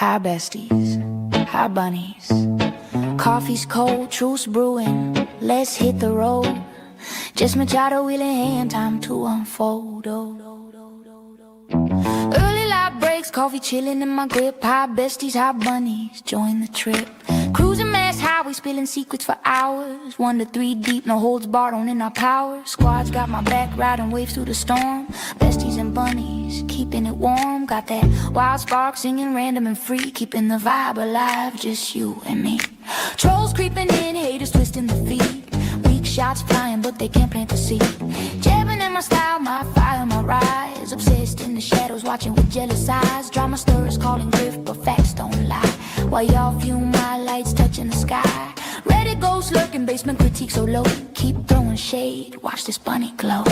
Hi besties, hi bunnies. Coffee's cold, truce brewing, let's hit the road. Just Machado wheel in hand, time to unfold. Early light breaks, coffee chilling in my grip. Hi besties, hi bunnies, join the trip. Cruising mass highway, spilling secrets for hours. 1 to 3 deep, no holds barred, owning our power. Squad's got my back, riding waves through the storm. Besties and bunnies, keeping it warm. Got that wild spark, singing random and free. Keeping the vibe alive, just you and me. Trolls creeping in, haters twisting the feet. Weak shots flying, but they can't plant the seed. Jabbing in my style, my fire, my rise. Obsessed in the shadows, watching with jealous eyes. Drama stirrers calling grift, but facts don't lie. While y'all fume, my lights touching the sky. Reddit ghosts lurking, basement critique so low. Keep throwing shade, watch this bunny glow.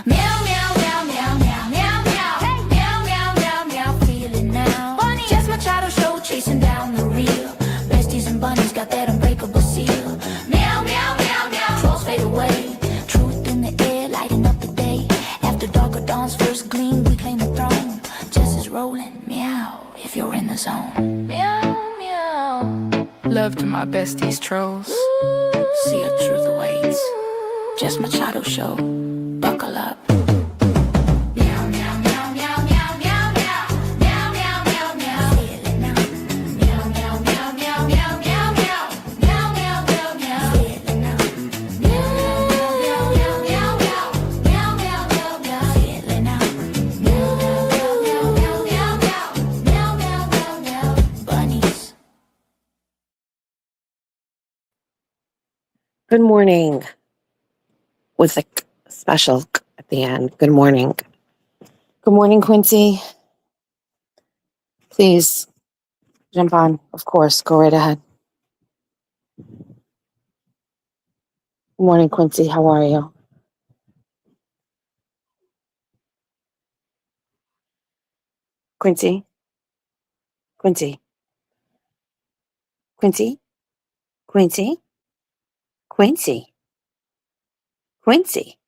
Meow, meow, meow, meow, meow, meow, meow. Hey. Meow, meow, meow, meow, feel it now. Bunny. Just Machado show, chasing down the real. Besties and bunnies got that unbreakable seal. Meow, meow, meow, meow, trolls fade away. Truth in the air, lighting up the day. After dark or dawn's first gleam, we claim the throne. Just as rolling, meow, if you're in the zone. Meow. Love to my besties trolls. See your truth awaits. Just Machado show. Buckle up. Meow, meow, meow, meow, meow, meow, meow. Meow, meow, meow, meow. Feel it now. Meow, meow, meow, meow, meow, meow, meow. Meow, meow, meow, meow. Feel it now. Meow, meow, meow, meow, meow. Meow, meow, meow, meow. Feel it now. Meow, meow, meow, meow, meow, meow. Meow, meow, meow, meow. Bunnies. Good morning, with a special at the end. Good morning. Good morning, Quincy. Please jump on. Of course, go right ahead. Good morning, Quincy. How are you? Quincy? Quincy? Quincy? Quincy? Quincy? Quincy?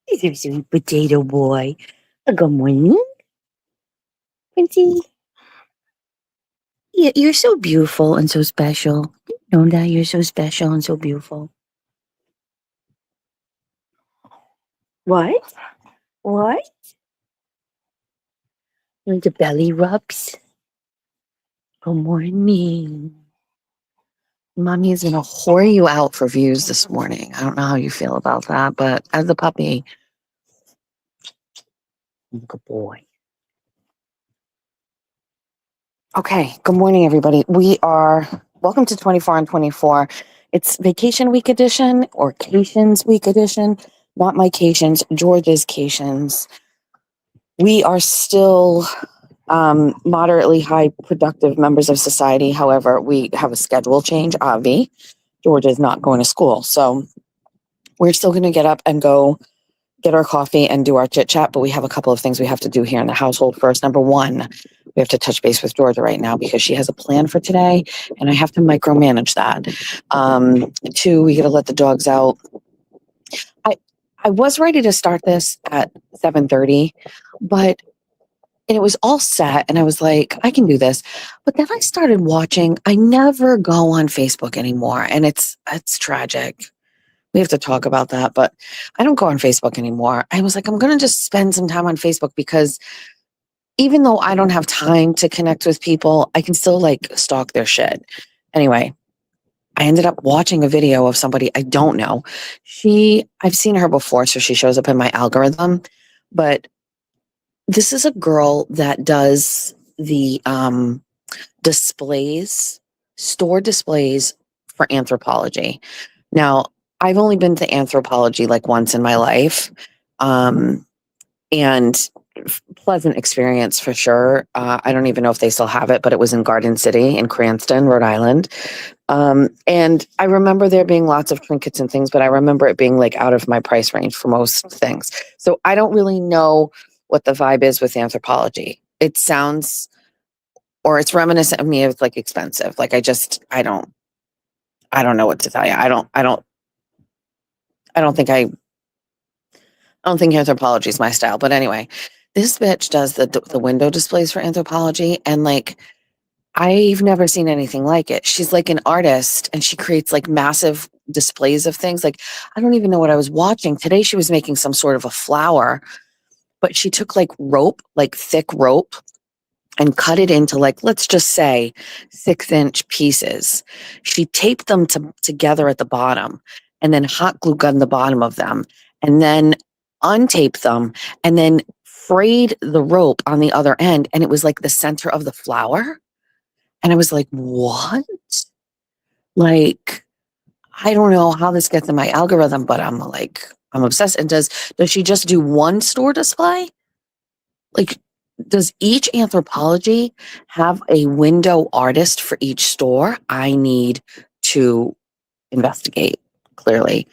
He's a sweet potato boy. Good morning, Quincy. Yeah, you're so beautiful and so special. You know that you're so special and so beautiful. What? What? You want the belly rubs? Good morning. Mommy is going to whore you out for views this morning. I don't know how you feel about that, but as a puppy, good boy. Okay, good morning, everybody. Welcome to 24 on 24. It's Vacation Week edition or Cations Week edition. Not my Cations, George's Cations. We are still moderately high productive members of society. However, we have a schedule change, Avi. George is not going to school. So we're still going to get up and go get our coffee and do our chit chat. But we have a couple of things we have to do here in the household first. Number one, we have to touch base with Georgia right now because she has a plan for today and I have to micromanage that. Two, we got to let the dogs out. I was ready to start this at 7:30, but it was all set and I was like, I can do this. But then I started watching. I never go on Facebook anymore. And it's tragic. We have to talk about that, but I don't go on Facebook anymore. I was like, I'm going to just spend some time on Facebook because even though I don't have time to connect with people, I can still like stalk their shit. Anyway, I ended up watching a video of somebody I don't know. I've seen her before, so she shows up in my algorithm, but this is a girl that does the store displays for Anthropologie. Now, I've only been to Anthropologie like once in my life, and pleasant experience for sure. I don't even know if they still have it, but it was in Garden City in Cranston, Rhode Island. And I remember there being lots of trinkets and things, but I remember it being like out of my price range for most things. So I don't really know what the vibe is with Anthropologie. It sounds, or it's reminiscent of me of like expensive. Like I don't know what to tell you. I don't think Anthropologie is my style, but anyway, this bitch does the window displays for Anthropologie, and like I've never seen anything like it. She's like an artist and she creates like massive displays of things. Like, I don't even know what I was watching. Today she was making some sort of a flower, but she took like rope, like thick rope, and cut it into like, let's just say 6-inch pieces. She taped them together at the bottom and then hot glue gun the bottom of them and then untaped them and then frayed the rope on the other end. And it was like the center of the flower. And I was like, what? Like, I don't know how this gets in my algorithm, but I'm like, I'm obsessed. And does she just do one store display? Like, does each anthropology have a window artist for each store? I need to investigate clearly.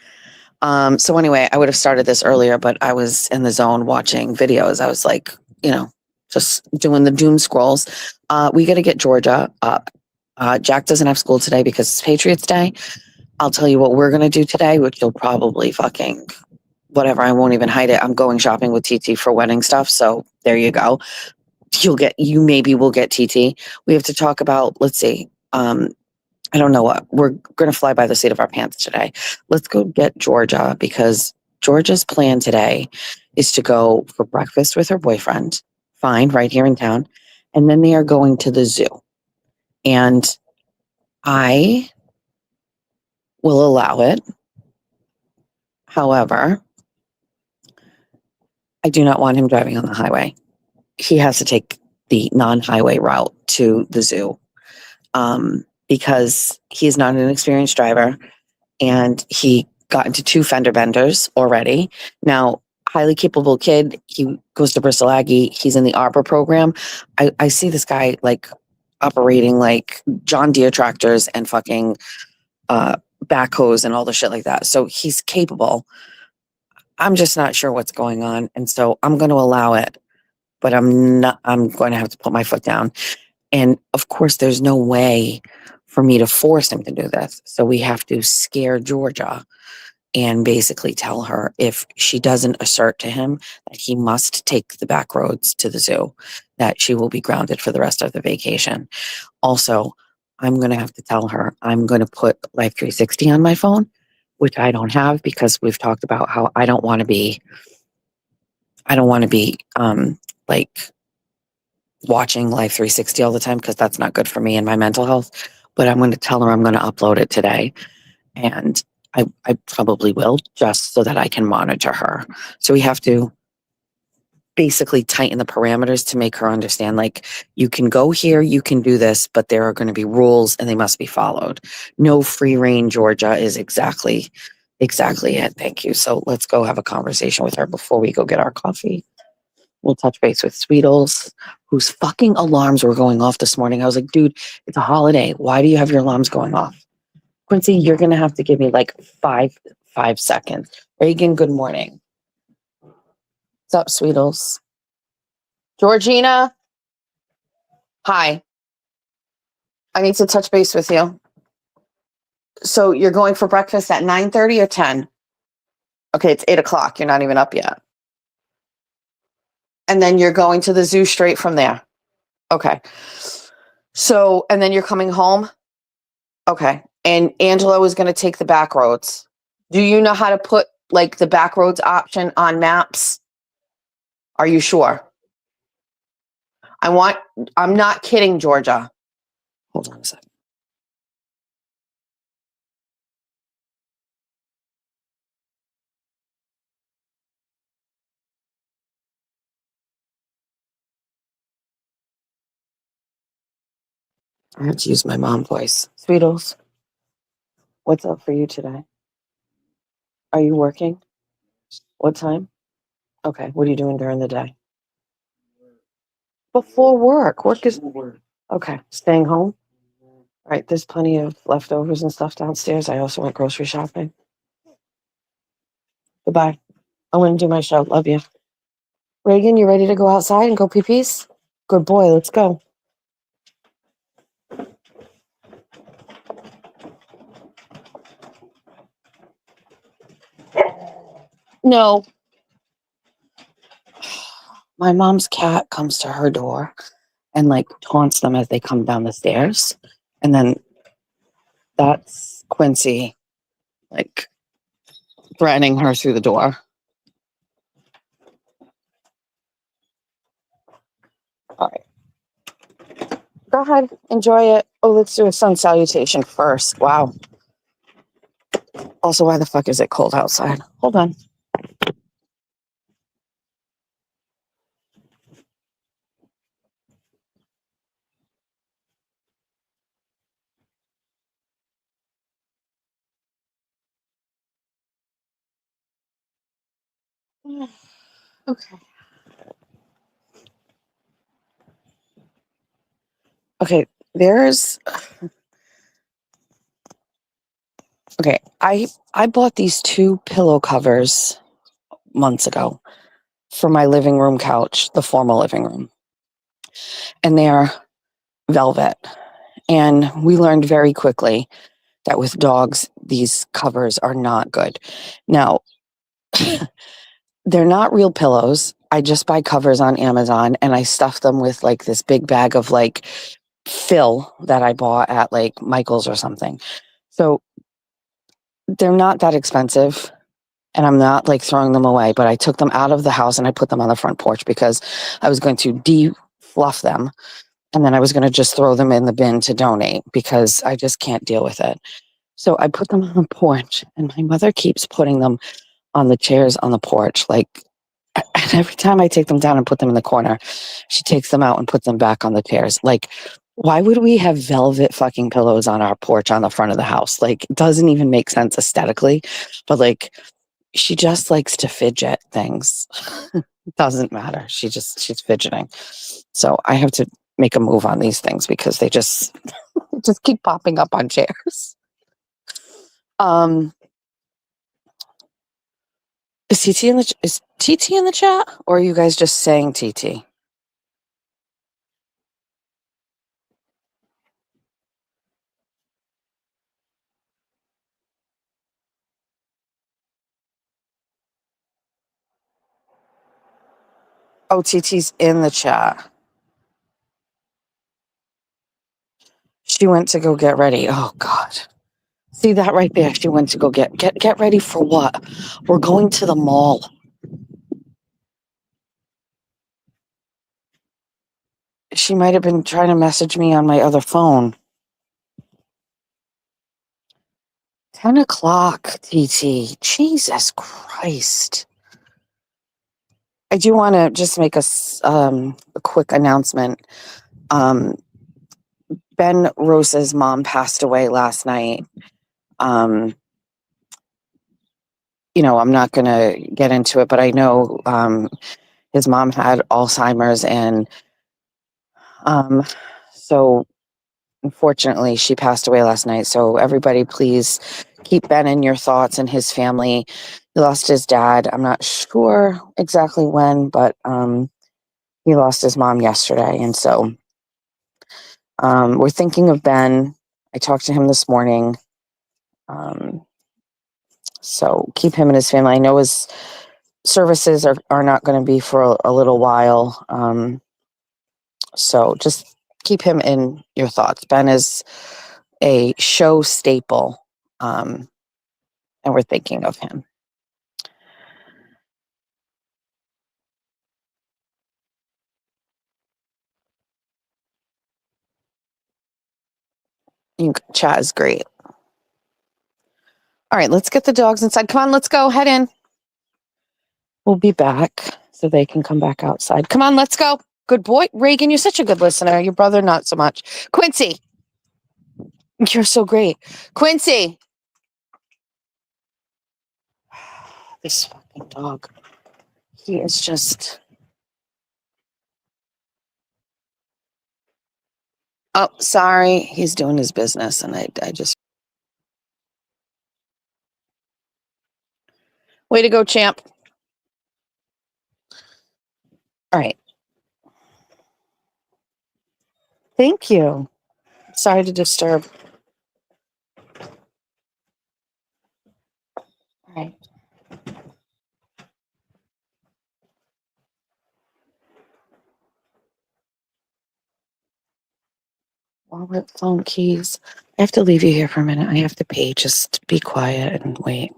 So anyway, I would have started this earlier, but I was in the zone watching videos. I was like, just doing the doom scrolls. We got to get Georgia up. Jack doesn't have school today because it's Patriots Day. I'll tell you what we're going to do today, which you'll probably fucking whatever. I won't even hide it. I'm going shopping with TT for wedding stuff. So there you go. You maybe will get TT. We have to talk about, let's see. I don't know what we're going to fly by the seat of our pants today. Let's go get Georgia because Georgia's plan today is to go for breakfast with her boyfriend. Fine, right here in town. And then they are going to the zoo. And I will allow it. However, I do not want him driving on the highway. He has to take the non-highway route to the zoo because he is not an experienced driver and he got into 2 fender benders already. Now, highly capable kid. He goes to Bristol Aggie. He's in the ARPA program. I see this guy like operating like John Deere tractors and fucking backhoes and all the shit like that. So he's capable. I'm just not sure what's going on. And so I'm going to allow it, but I'm going to have to put my foot down. And of course, there's no way for me to force him to do this. So we have to scare Georgia and basically tell her if she doesn't assert to him that he must take the back roads to the zoo, that she will be grounded for the rest of the vacation. Also, I'm going to have to tell her I'm going to put Life 360 on my phone, which I don't have because we've talked about how I don't want to be like watching Life 360 all the time because that's not good for me and my mental health. But I'm going to tell her I'm going to upload it today. And I probably will just so that I can monitor her. So we have to basically tighten the parameters to make her understand, like, you can go here, you can do this, but there are going to be rules and they must be followed. No free reign, Georgia is exactly it. Thank you. So let's go have a conversation with her before we go get our coffee. We'll touch base with Sweetles, whose fucking alarms were going off this morning. I was like, dude, it's a holiday. Why do you have your alarms going off? Quincy, you're going to have to give me like five seconds. Reagan, good morning. What's up, Sweetles? Georgina? Hi. I need to touch base with you. So you're going for breakfast at 9:30 or 10? Okay, it's 8 o'clock. You're not even up yet. And then you're going to the zoo straight from there. Okay. So, and then you're coming home? Okay. And Angela was going to take the back roads. Do you know how to put like the back roads option on maps? Are you sure? I'm not kidding, Georgia. Hold on a second. I have to use my mom voice. Sweetles, what's up for you today? Are you working? What time? Okay. What are you doing during the day? Before work. Work is okay. Staying home. All right. There's plenty of leftovers and stuff downstairs. I also went grocery shopping. Goodbye. I want to do my show. Love you. Reagan, you ready to go outside and go pee-pees? Good boy. Let's go. No. My mom's cat comes to her door and like taunts them as they come down the stairs. And then that's Quincy like threatening her through the door. All right. Go ahead, enjoy it. Oh, let's do a sun salutation first. Wow. Also, why the fuck is it cold outside? Hold on. Okay. Okay, there's okay, I bought these two pillow covers months ago for my living room couch, the formal living room. And they're velvet. And we learned very quickly that with dogs, these covers are not good. Now, they're not real pillows. I just buy covers on Amazon and I stuff them with like this big bag of like fill that I bought at like Michael's or something. So they're not that expensive and I'm not like throwing them away, but I took them out of the house and I put them on the front porch because I was going to de-fluff them and then I was going to just throw them in the bin to donate because I just can't deal with it. So I put them on the porch and my mother keeps putting them on the chairs on the porch. Like, and every time I take them down and put them in the corner, she takes them out and puts them back on the chairs. Like, why would we have velvet fucking pillows on our porch on the front of the house? Like, it doesn't even make sense aesthetically, but like, she just likes to fidget things. Doesn't matter. She's fidgeting. So I have to make a move on these things because they just just keep popping up on chairs. Um, is TT in the chat, or are you guys just saying TT? Oh, TT's in the chat. She went to go get ready. Oh God. See that right there? She went to go get ready for what? We're going to the mall. She might have been trying to message me on my other phone. 10 o'clock, TT. Jesus Christ. I do want to just make a quick announcement. Um, Ben Rose's mom passed away last night. Um, I'm not going to get into it, but I know his mom had Alzheimer's, and so unfortunately she passed away last night. So everybody, please keep Ben in your thoughts and his family. He lost his dad. I'm not sure exactly when, but he lost his mom yesterday, and so we're thinking of Ben. I talked to him this morning. So keep him and his family. I know his services are not going to be for a little while. So just keep him in your thoughts. Ben is a show staple, and we're thinking of him. Chat is great. All right, let's get the dogs inside. Come on, let's go. Head in. We'll be back so they can come back outside. Come on, let's go. Good boy. Reagan, you're such a good listener. Your brother, not so much. Quincy, you're so great. Quincy. This fucking dog. He is just. Oh, sorry. He's doing his business, and I just. Way to go, champ. All right. Thank you. Sorry to disturb. All right. Wallet, phone, keys. I have to leave you here for a minute. I have to pee. Just be quiet and wait.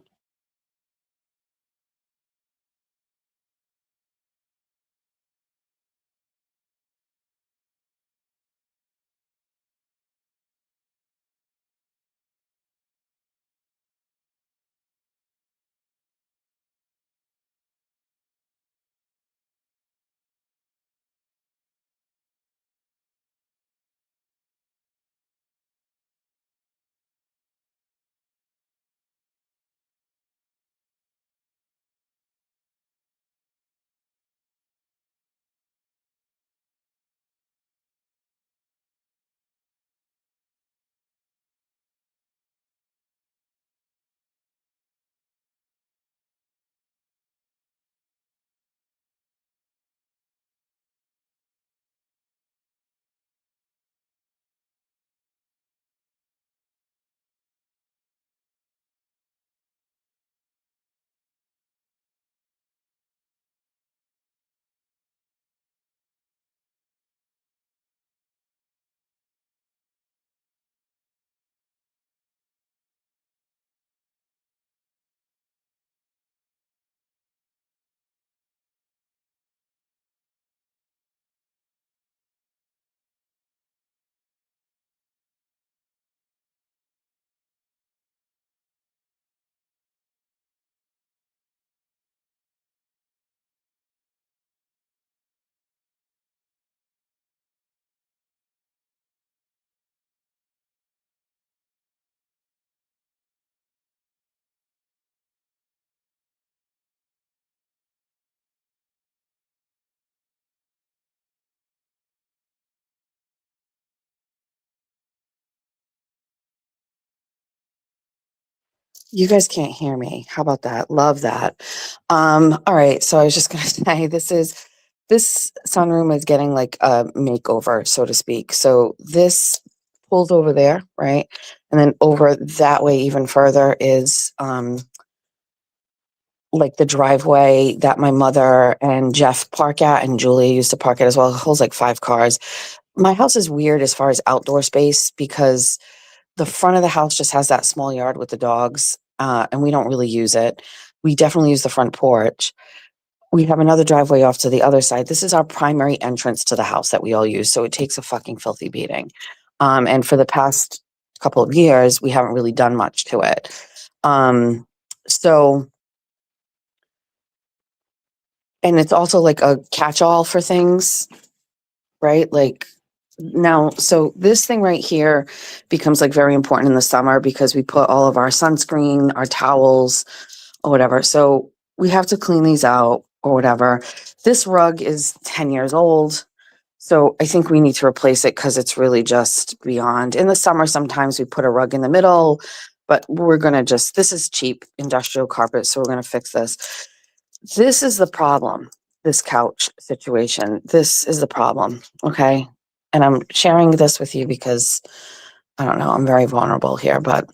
You guys can't hear me. How about that? Love that. All right. So I was just gonna say this sunroom is getting like a makeover, so to speak. So this pulls over there, right? And then over that way even further is like the driveway that my mother and Jeff park at, and Julia used to park at as well. It holds like 5 cars. My house is weird as far as outdoor space because the front of the house just has that small yard with the dogs, and we don't really use it. We definitely use the front porch. We have another driveway off to the other side. This is our primary entrance to the house that we all use, so it takes a fucking filthy beating. And for the past couple of years, we haven't really done much to it. So, and it's also like a catch-all for things, right? Like now, so this thing right here becomes like very important in the summer because we put all of our sunscreen, our towels, or whatever. So we have to clean these out or whatever. This rug is 10 years old. So I think we need to replace it because it's really just beyond. In the summer, sometimes we put a rug in the middle, but we're going to just, this is cheap industrial carpet. So we're going to fix this. This is the problem, this couch situation. This is the problem. Okay. And I'm sharing this with you because I don't know, I'm very vulnerable here, but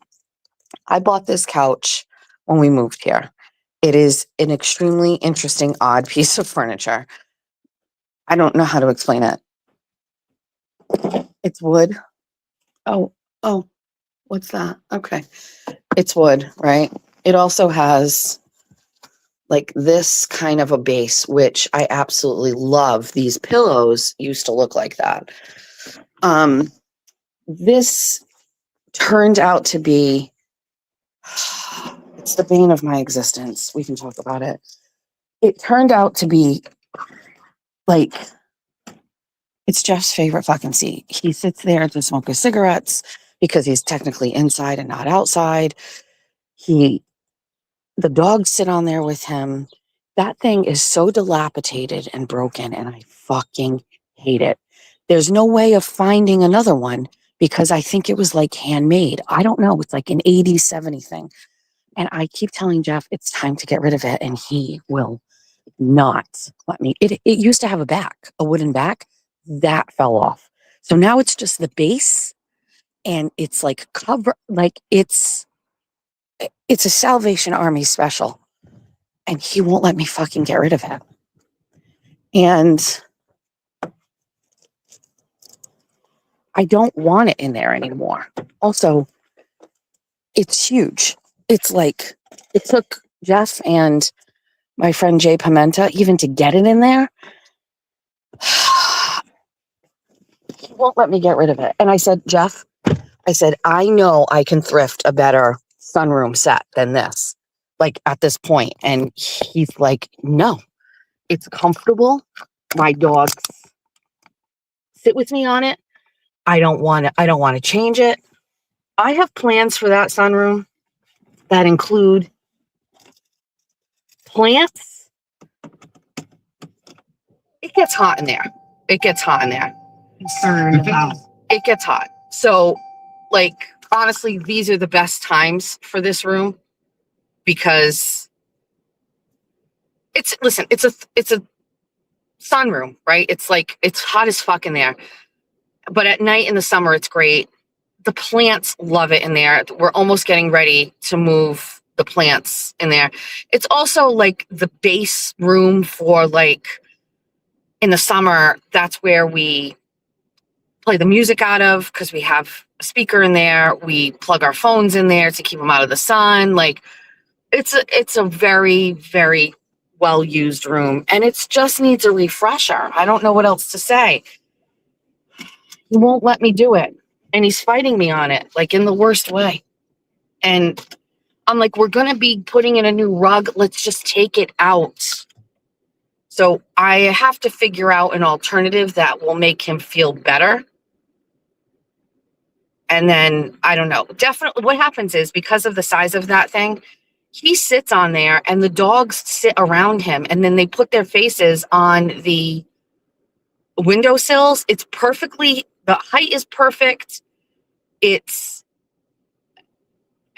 I bought this couch when we moved here. It is an extremely interesting, odd piece of furniture. I don't know how to explain it. It's wood. Oh, what's that? Okay. It's wood, right? It also has like this kind of a base, which I absolutely love. These pillows used to look like that. This turned out to be, it's the bane of my existence. We can talk about it. It turned out to be like, it's Jeff's favorite fucking seat. He sits there to smoke his cigarettes because he's technically inside and not outside. The dogs sit on there with him. That thing is so dilapidated and broken, and I fucking hate it. There's no way of finding another one because I think it was like handmade. I don't know. It's like an 80s, 70 thing. And I keep telling Jeff it's time to get rid of it, and he will not let me. It used to have a back, a wooden back. That fell off. So now it's just the base, and it's like cover, like it's a Salvation Army special, and he won't let me fucking get rid of it. And I don't want it in there anymore. Also, it's huge. It's like, it took Jeff and my friend Jay Pimenta even to get it in there. He won't let me get rid of it. And I said, Jeff, I said, I know I can thrift a better sunroom set than this, like at this point. And he's like, no, it's comfortable. My dogs sit with me on it. I don't want to change it. I have plans for that sunroom that include plants. It gets hot in there. It gets hot in there. Concerned about it gets hot. So, like, honestly, these are the best times for this room because it's a sunroom, right? It's like it's hot as fuck in there. But at night in the summer, it's great. The plants love it in there. We're almost getting ready to move the plants in there. It's also like the base room for, like, in the summer, that's where we play the music out of because we have a speaker in there. We plug our phones in there to keep them out of the sun. Like, it's a very, very well used room, and it just needs a refresher. I don't know what else to say. He won't let me do it, and he's fighting me on it, like, in the worst way. And I'm like, we're going to be putting in a new rug. Let's just take it out. So I have to figure out an alternative that will make him feel better. And then, I don't know. Definitely what happens is because of the size of that thing, he sits on there and the dogs sit around him and then they put their faces on the windowsills. It's perfectly, the height is perfect. It's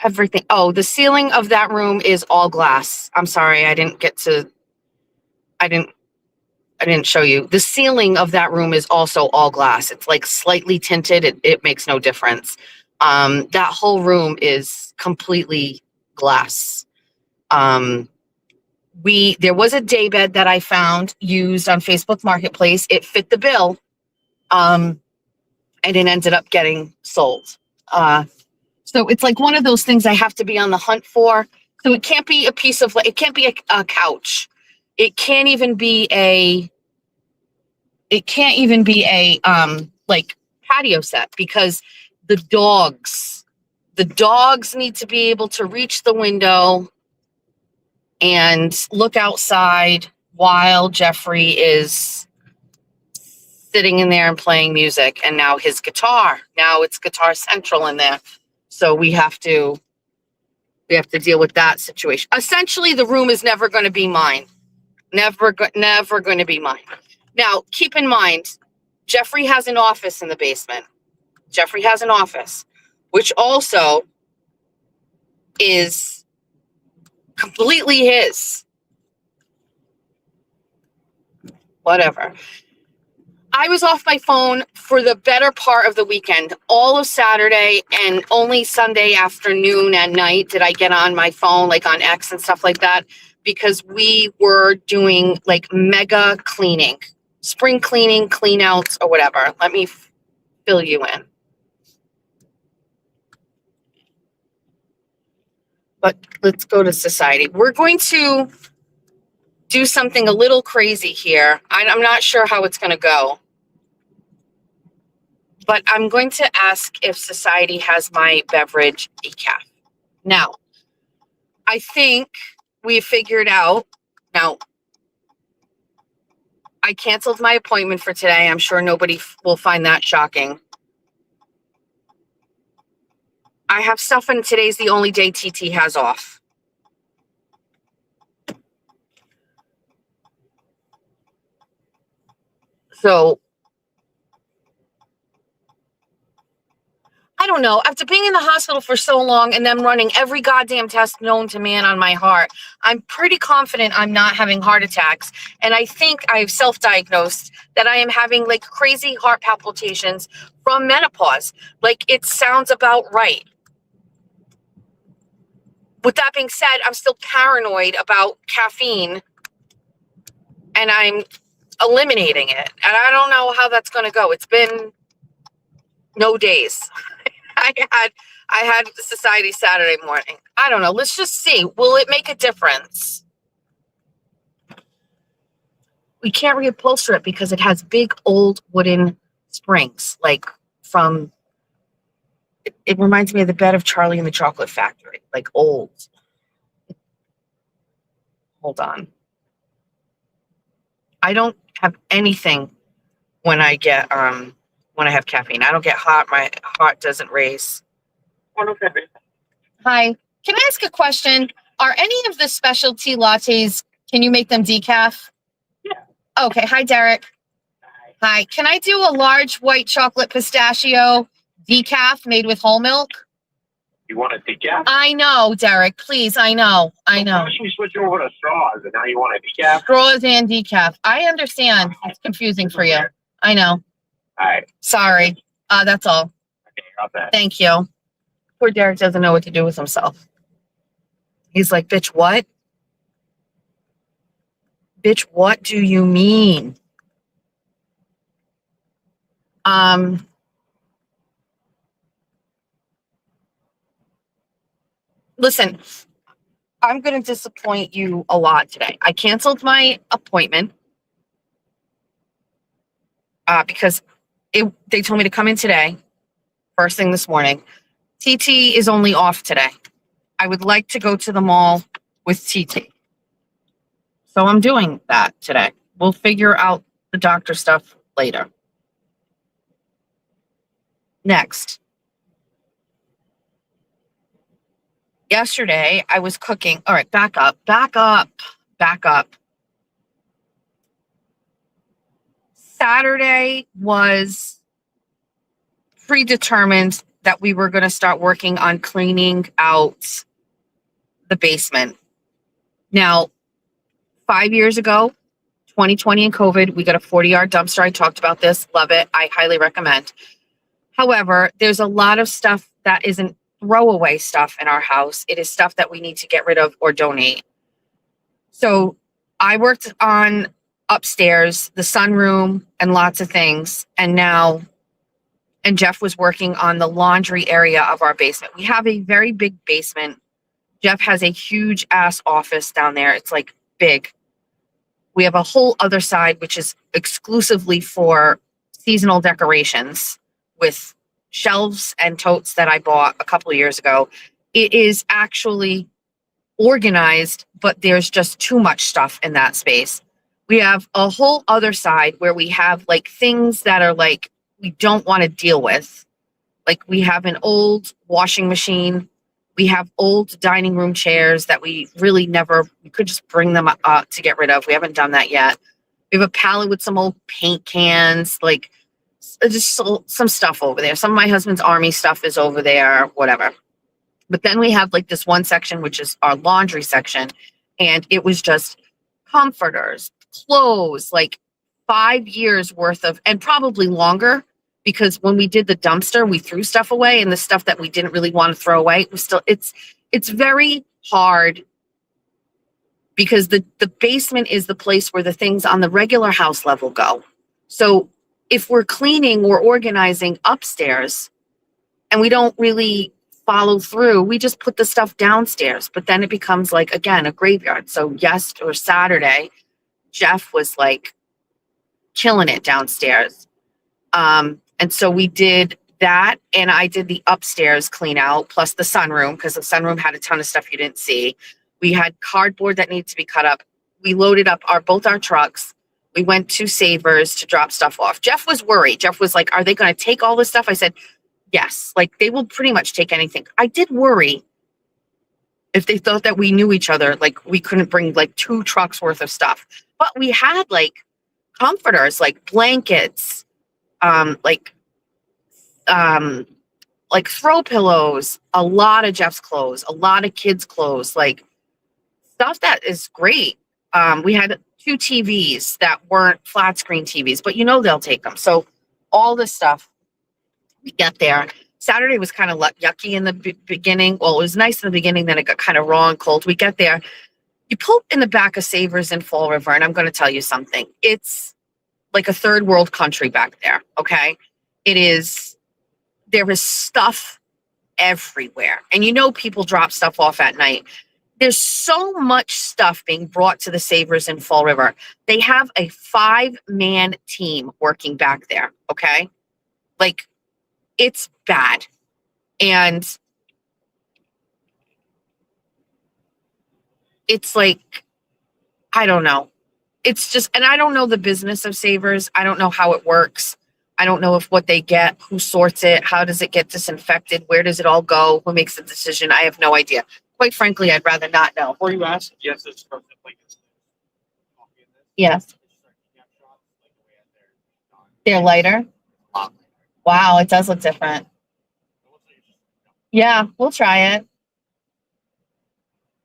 everything. Oh, the ceiling of that room is all glass. I'm sorry, I didn't show you. The ceiling of that room is also all glass. It's like slightly tinted. It makes no difference. That whole room is completely glass. There was a daybed that I found used on Facebook Marketplace. It fit the bill. And it ended up getting sold. So it's like one of those things I have to be on the hunt for. So it can't be a piece of, it can't be a couch. It can't even be like patio set because the dogs need to be able to reach the window and look outside while Jeffrey is sitting in there and playing music. And now it's Guitar Central in there. So we have to deal with that situation. Essentially, the room is never going to be mine. Never going to be mine. Now, keep in mind, Jeffrey has an office in the basement. Jeffrey has an office, which also is completely his. Whatever. I was off my phone for the better part of the weekend. All of Saturday and only Sunday afternoon and night did I get on my phone, like on X and stuff like that, because we were doing like mega cleaning, spring cleaning, clean outs or whatever. Let me fill you in. But let's go to society. We're going to do something a little crazy here. I'm not sure how it's going to go. But I'm going to ask if society has my beverage decaf. Now, I think we figured out. Now, I canceled my appointment for today. I'm sure nobody will find that shocking. I have stuff, and today's the only day TT has off. So, I don't know. After being in the hospital for so long and them running every goddamn test known to man on my heart, I'm pretty confident I'm not having heart attacks. And I think I've self-diagnosed that I am having like crazy heart palpitations from menopause. Like, it sounds about right. With that being said, I'm still paranoid about caffeine and I'm eliminating it. And I don't know how that's going to go. It's been no days. I had society Saturday morning. I don't know. Let's just see. Will it make a difference? We can't reupholster it because it has big old wooden springs, like from, it reminds me of the bed of Charlie and the Chocolate Factory, like old. Hold on. I don't have anything when I get, when I have caffeine. I don't get hot. My heart doesn't race. Hi. Can I ask a question? Are any of the specialty lattes, can you make them decaf? Yeah. Okay. Hi, Derek. Hi. Can I do a large white chocolate pistachio decaf made with whole milk? You want a decaf? I know, Derek. Please. I know. First you switch over to straws, and now you want a decaf? Straws and decaf. I understand. It's confusing for you. I know. All right. Sorry. That's all. Okay, got that. Thank you. Poor Derek doesn't know what to do with himself. He's like, bitch, what? Bitch, what do you mean? Listen, I'm going to disappoint you a lot today. I canceled my appointment because they told me to come in today, first thing this morning. TT is only off today. I would like to go to the mall with TT. So I'm doing that today. We'll figure out the doctor stuff later. Next. Yesterday, I was cooking. All right, back up. Saturday was predetermined that we were going to start working on cleaning out the basement. Now, 5 years ago, 2020 and COVID, we got a 40-yard dumpster. I talked about this. Love it. I highly recommend. However, there's a lot of stuff that isn't throwaway stuff in our house. It is stuff that we need to get rid of or donate. So I worked on upstairs, the sunroom, and lots of things. And Jeff was working on the laundry area of our basement. We have a very big basement. Jeff has a huge ass office down there. It's like big. We have a whole other side, which is exclusively for seasonal decorations with shelves and totes that I bought a couple of years ago. It is actually organized, but there's just too much stuff in that space. We have a whole other side where we have like things that are like we don't want to deal with. Like we have an old washing machine. We have old dining room chairs that we could just bring them up to get rid of. We haven't done that yet. We have a pallet with some old paint cans, like just some stuff over there. Some of my husband's army stuff is over there, whatever. But then we have like this one section, which is our laundry section. And it was just comforters, clothes, like 5 years worth of, and probably longer, because when we did the dumpster, we threw stuff away, and the stuff that we didn't really want to throw away was still, it's very hard because the basement is the place where the things on the regular house level go. So if we're cleaning or organizing upstairs and we don't really follow through, we just put the stuff downstairs, but then it becomes like, again, a graveyard. So Saturday, Jeff was like killing it downstairs. And so we did that, and I did the upstairs clean out plus the sunroom, because the sunroom had a ton of stuff you didn't see. We had cardboard that needed to be cut up. We loaded up both our trucks. We went to Savers to drop stuff off. Jeff was worried. Jeff was like, are they going to take all this stuff? I said, yes, like they will pretty much take anything. I did worry if they thought that we knew each other, like we couldn't bring like 2 trucks worth of stuff. But we had like comforters, like blankets, like throw pillows, a lot of Jeff's clothes, a lot of kids' clothes, like stuff that is great. We had 2 TVs that weren't flat screen TVs, but they'll take them. So all this stuff, we get there. Saturday was kind of yucky in the beginning. Well, it was nice in the beginning, then it got kind of raw and cold. We get there. You pull in the back of Savers in Fall River, and I'm going to tell you something. It's like a third world country back there, okay? It is there is stuff everywhere. And you know people drop stuff off at night. There's so much stuff being brought to the Savers in Fall River. They have a 5-man team working back there, okay? Like, it's bad. And it's like, I don't know. It's just, and I don't know the business of Savers. I don't know how it works. I don't know if what they get, who sorts it, how does it get disinfected, where does it all go, who makes the decision? I have no idea. Quite frankly, I'd rather not know. Before you ask, yes, it's perfect. Like it's coffee in this. Yes. They're lighter. Um, Wow, it does look different. Yeah, we'll try it.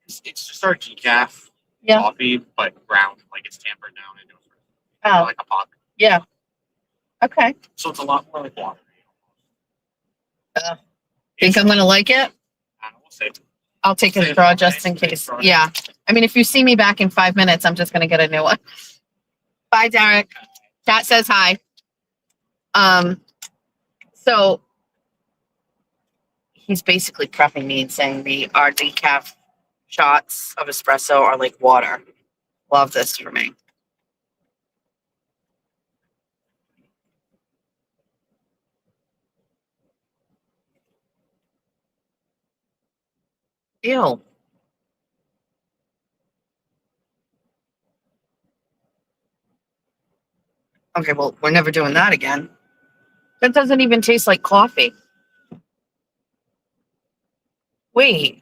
It's just our decaf Yeah. coffee, but ground, like it's tampered down into Oh, like a pot. yeah. Okay. So it's a lot more like water. Think I'm gonna like it? I don't know, we'll see. I'll take a Save straw it. just in Save case. straw. Yeah. I mean, if you see me back in 5 minutes, I'm just gonna get a new one. Bye, Derek. Cat says hi. So he's basically prepping me and saying our decaf shots of espresso are like water. Love this for me. Ew. Okay, well, we're never doing that again. That doesn't even taste like coffee. Wait.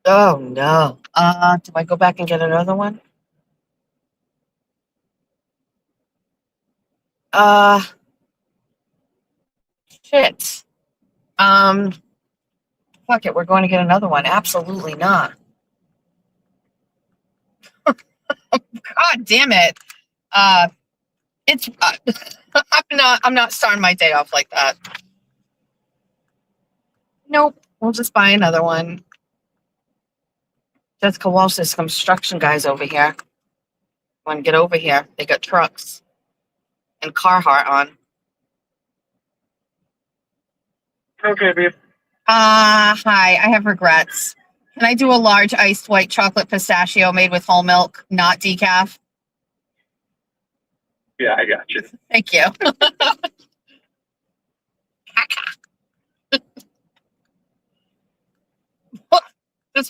Oh no. Do I go back and get another one? Shit. Fuck it, we're going to get another one. Absolutely not. God damn it. It's I'm not starting my day off like that. Nope. We'll just buy another one. Jessica Walsh says construction guys over here. Want to get over here. They got trucks and Carhartt on. Okay, babe. Hi, I have regrets. Can I do a large iced white chocolate pistachio made with whole milk, not decaf? Yeah, I got you. Thank you.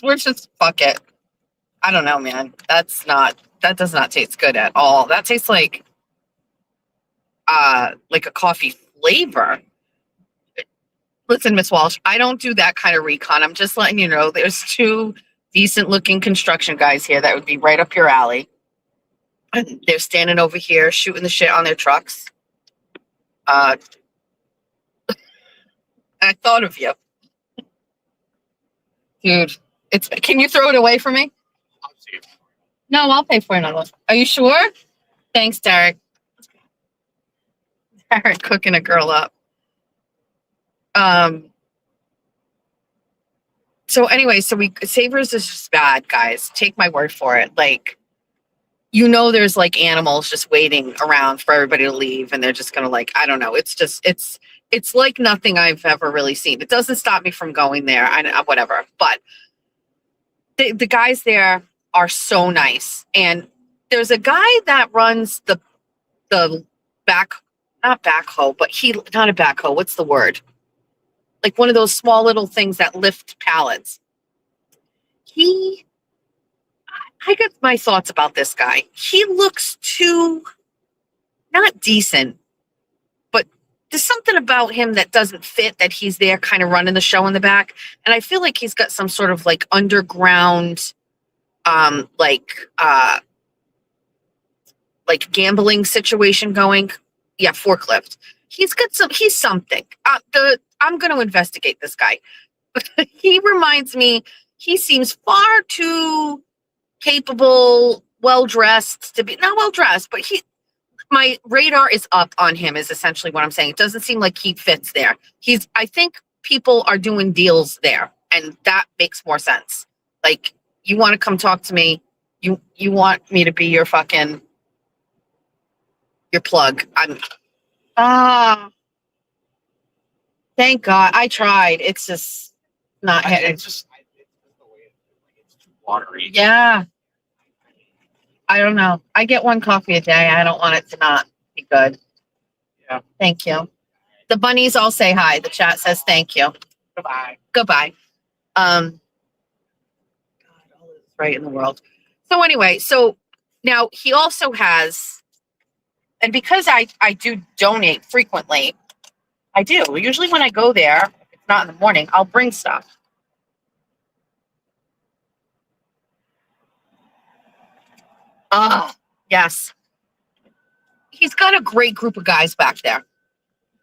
We're just fuck it. I don't know, man. That does not taste good at all. That tastes like a coffee flavor. Listen, Miss Walsh, I don't do that kind of recon. I'm just letting you know there's 2 decent looking construction guys here that would be right up your alley. And they're standing over here shooting the shit on their trucks. I thought of you. Dude, can you throw it away for me? I'll see you. No, I'll pay for another one. Are you sure? Thanks, Derek. Derek cooking a girl up. So anyway, Savers is just bad, guys. Take my word for it. Like, there's like animals just waiting around for everybody to leave, and they're just gonna I don't know. It's like nothing I've ever really seen. It doesn't stop me from going there. Whatever. But the guys there are so nice. And there's a guy that runs the not backhoe, but not a backhoe. What's the word? Like one of those small little things that lift pallets. I got my thoughts about this guy. He looks too, not decent, but there's something about him that doesn't fit, that he's there kind of running the show in the back. And I feel like he's got some sort of like underground, gambling situation going. Yeah, forklift. He's something. I'm going to investigate this guy. He reminds me, he seems far too capable, well-dressed to be, not well-dressed, but my radar is up on him is essentially what I'm saying. It doesn't seem like he fits there. I think people are doing deals there, and that makes more sense. Like, you want to come talk to me, you want me to be your fucking Your plug. Thank God. I tried. It's just not hitting. It's just the way it's too watery. Yeah. I don't know. I get one coffee a day. I don't want it to not be good. Yeah. Thank you. The bunnies all say hi. The chat says thank you. Goodbye. Goodbye. God, all is right in the world. So anyway, so now he also has, and because I do donate frequently, I do. Usually when I go there, if it's not in the morning, I'll bring stuff. Yes. He's got a great group of guys back there.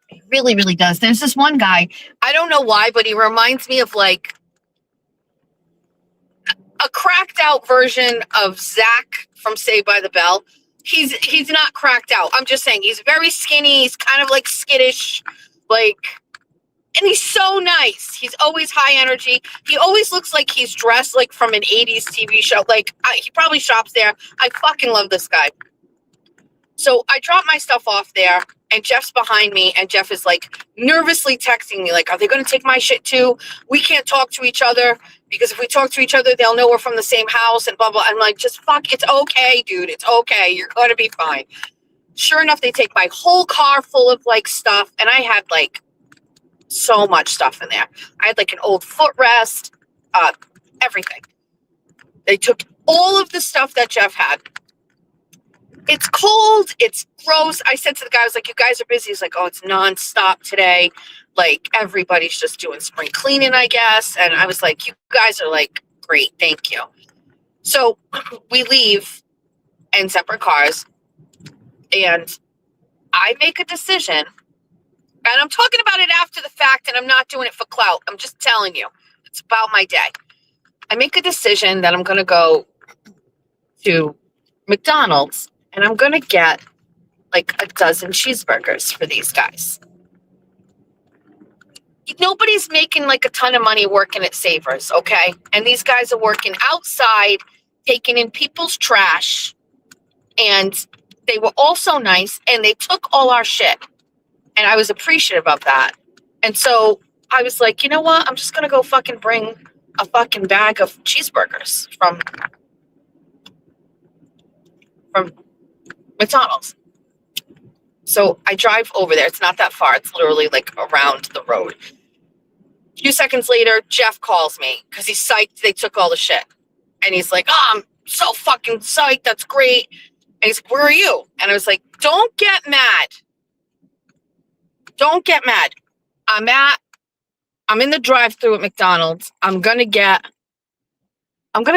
He really, really does. There's this one guy, I don't know why, but he reminds me of like a cracked out version of Zach from Saved by the Bell. He's not cracked out. I'm just saying he's very skinny. He's kind of like skittish, like, and he's so nice. He's always high energy. He always looks like he's dressed like from an 80s TV show. Like he probably shops there. I fucking love this guy. So I drop my stuff off there and Jeff's behind me and Jeff is like nervously texting me like, are they going to take my shit too? We can't talk to each other because if we talk to each other, they'll know we're from the same house and blah, blah. I'm like, just fuck. It's okay, dude. It's okay. You're going to be fine. Sure enough, they take my whole car full of like stuff. And I had like so much stuff in there. I had like an old footrest, everything. They took all of the stuff that Jeff had. It's cold. It's gross. I said to the guy, I was like, you guys are busy. He's like, oh, it's nonstop today. Like everybody's just doing spring cleaning, I guess. And I was like, you guys are like, great. Thank you. So we leave in separate cars and I make a decision and I'm talking about it after the fact and I'm not doing it for clout. I'm just telling you, it's about my day. I make a decision that I'm going to go to McDonald's and I'm going to get like a dozen cheeseburgers for these guys. Nobody's making like a ton of money working at Savers, okay? And these guys are working outside, taking in people's trash. And they were also nice and they took all our shit. And I was appreciative of that. And so I was like, you know what? I'm just going to go fucking bring a fucking bag of cheeseburgers from McDonald's. So I drive over there. It's not that far. It's literally like around the road. A few seconds later, Jeff calls me because he's psyched they took all the shit. And he's like, oh, I'm so fucking psyched. That's great. And he's like, where are you? And I was like, don't get mad. Don't get mad. I'm in the drive-thru at McDonald's. I'm going to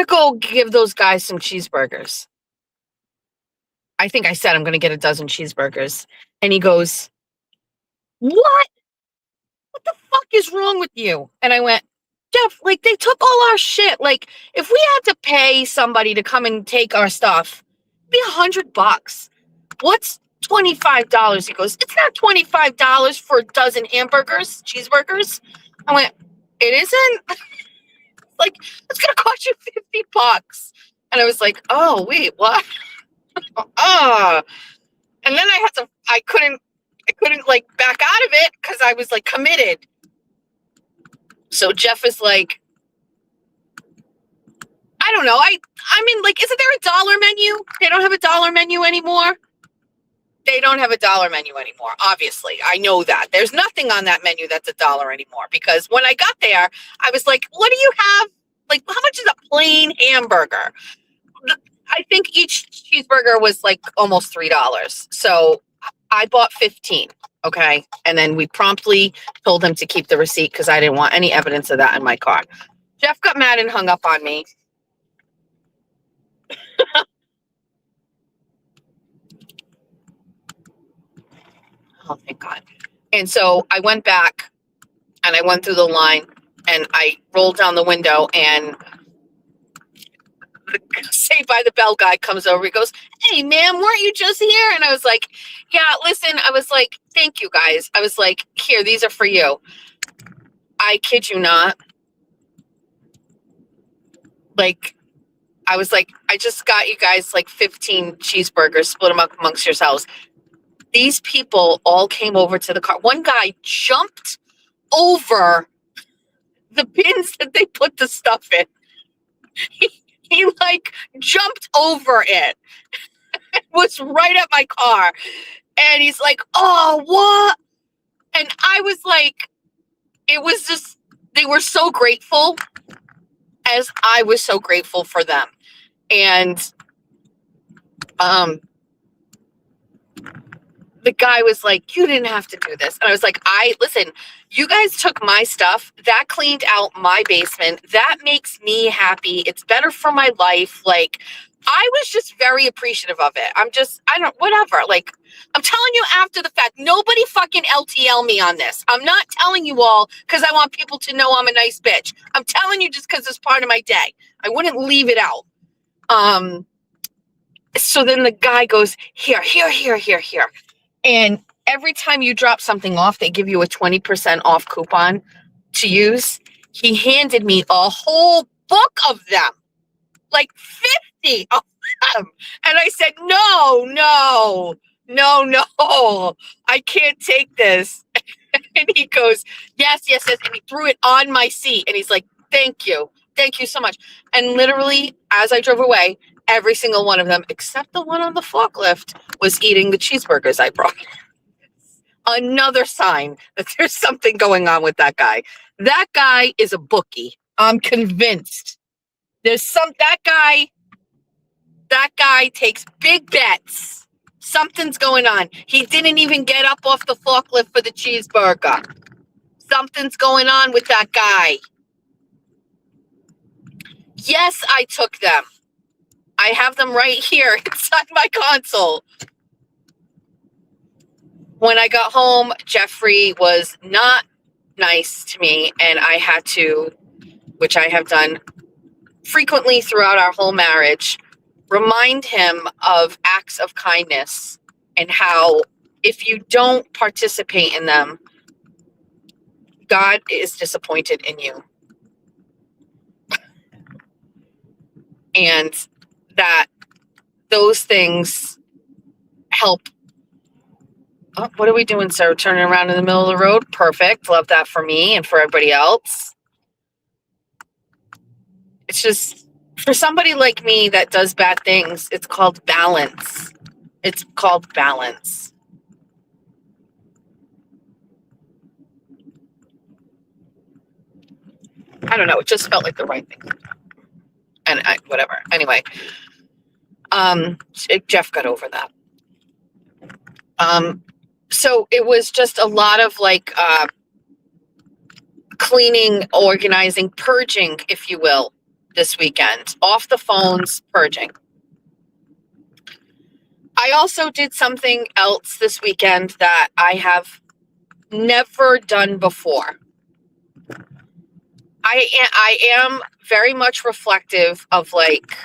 go give those guys some cheeseburgers. I think I said I'm going to get a dozen cheeseburgers. And he goes, what? What the fuck is wrong with you? And I went, Jeff, like they took all our shit. Like if we had to pay somebody to come and take our stuff, it'd be $100. What's $25? He goes, it's not $25 for a dozen cheeseburgers. I went, it isn't? Like, it's going to cost you $50. And I was like, oh, wait, what? And then I couldn't like back out of it because I was like committed. So Jeff is like, I don't know. I mean, like, isn't there a dollar menu? They don't have a dollar menu anymore. They don't have a dollar menu anymore. Obviously, I know that. There's nothing on that menu that's a dollar anymore because when I got there, I was like, what do you have? Like, how much is a plain hamburger? I think each cheeseburger was like almost $3. So I bought 15. Okay. And then we promptly told him to keep the receipt because I didn't want any evidence of that in my car. Jeff got mad and hung up on me. Oh, thank God. And so I went back and I went through the line and I rolled down the window and the Saved by the Bell guy comes over. He goes, hey, ma'am, weren't you just here? And I was like, yeah, listen, I was like, thank you guys. I was like, here, these are for you. I kid you not. Like, I was like, I just got you guys like 15 cheeseburgers, split them up amongst yourselves. These people all came over to the car. One guy jumped over the bins that they put the stuff in. He like jumped over it. It was right at my car. And he's like, oh, what? And I was like, it was just, they were so grateful, as I was so grateful for them. And the guy was like, you didn't have to do this. And I was like, listen, you guys took my stuff. That cleaned out my basement. That makes me happy. It's better for my life. Like, I was just very appreciative of it. Whatever. Like, I'm telling you after the fact, nobody fucking LTL me on this. I'm not telling you all because I want people to know I'm a nice bitch. I'm telling you just because it's part of my day. I wouldn't leave it out. So then the guy goes, here. And every time you drop something off, they give you a 20% off coupon to use. He handed me a whole book of them, like 50 of them. And I said, no, I can't take this. And he goes, yes. And he threw it on my seat. And he's like, thank you so much. And literally, as I drove away, every single one of them, except the one on the forklift, was eating the cheeseburgers I brought. Another sign that there's something going on with that guy. That guy is a bookie. I'm convinced. That guy takes big bets. Something's going on. He didn't even get up off the forklift for the cheeseburger. Something's going on with that guy. Yes, I took them. I have them right here inside my console. When I got home, Jeffrey was not nice to me, and I had to, which I have done frequently throughout our whole marriage, remind him of acts of kindness and how if you don't participate in them, God is disappointed in you. And that those things help. Oh, what are we doing, sir? Turning around in the middle of the road? Perfect. Love that for me and for everybody else. It's just, for somebody like me that does bad things, it's called balance. It's called balance. I don't know. It just felt like the right thing. And whatever. Anyway, Jeff got over that. So it was just a lot of like cleaning, organizing, purging, if you will, this weekend. Off the phones, purging. I also did something else this weekend that I have never done before. I am very much reflective of like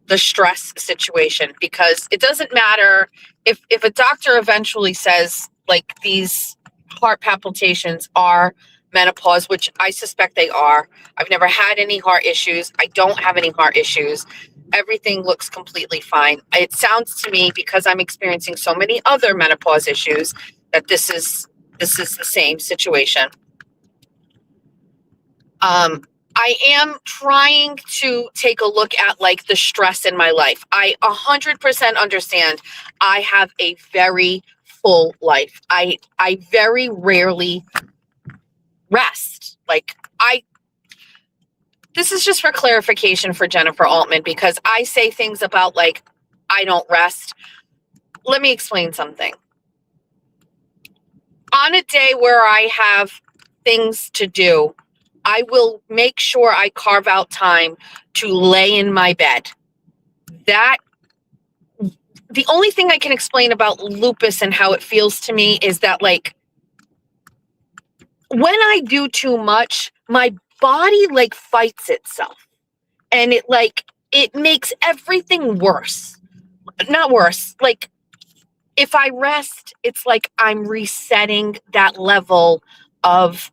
the stress situation, because it doesn't matter if a doctor eventually says like these heart palpitations are menopause, which I suspect they are. I've never had any heart issues. I don't have any heart issues. Everything looks completely fine. It sounds to me, because I'm experiencing so many other menopause issues, that this is the same situation. I am trying to take a look at like the stress in my life. I 100% understand I have a very full life. I very rarely rest. This is just for clarification for Jennifer Altman, because I say things about like, I don't rest. Let me explain something. On a day where I have things to do, I will make sure I carve out time to lay in my bed. The only thing I can explain about lupus and how it feels to me is that like, when I do too much, my body like fights itself, and it makes everything worse. Not worse. Like, if I rest, it's like I'm resetting that level of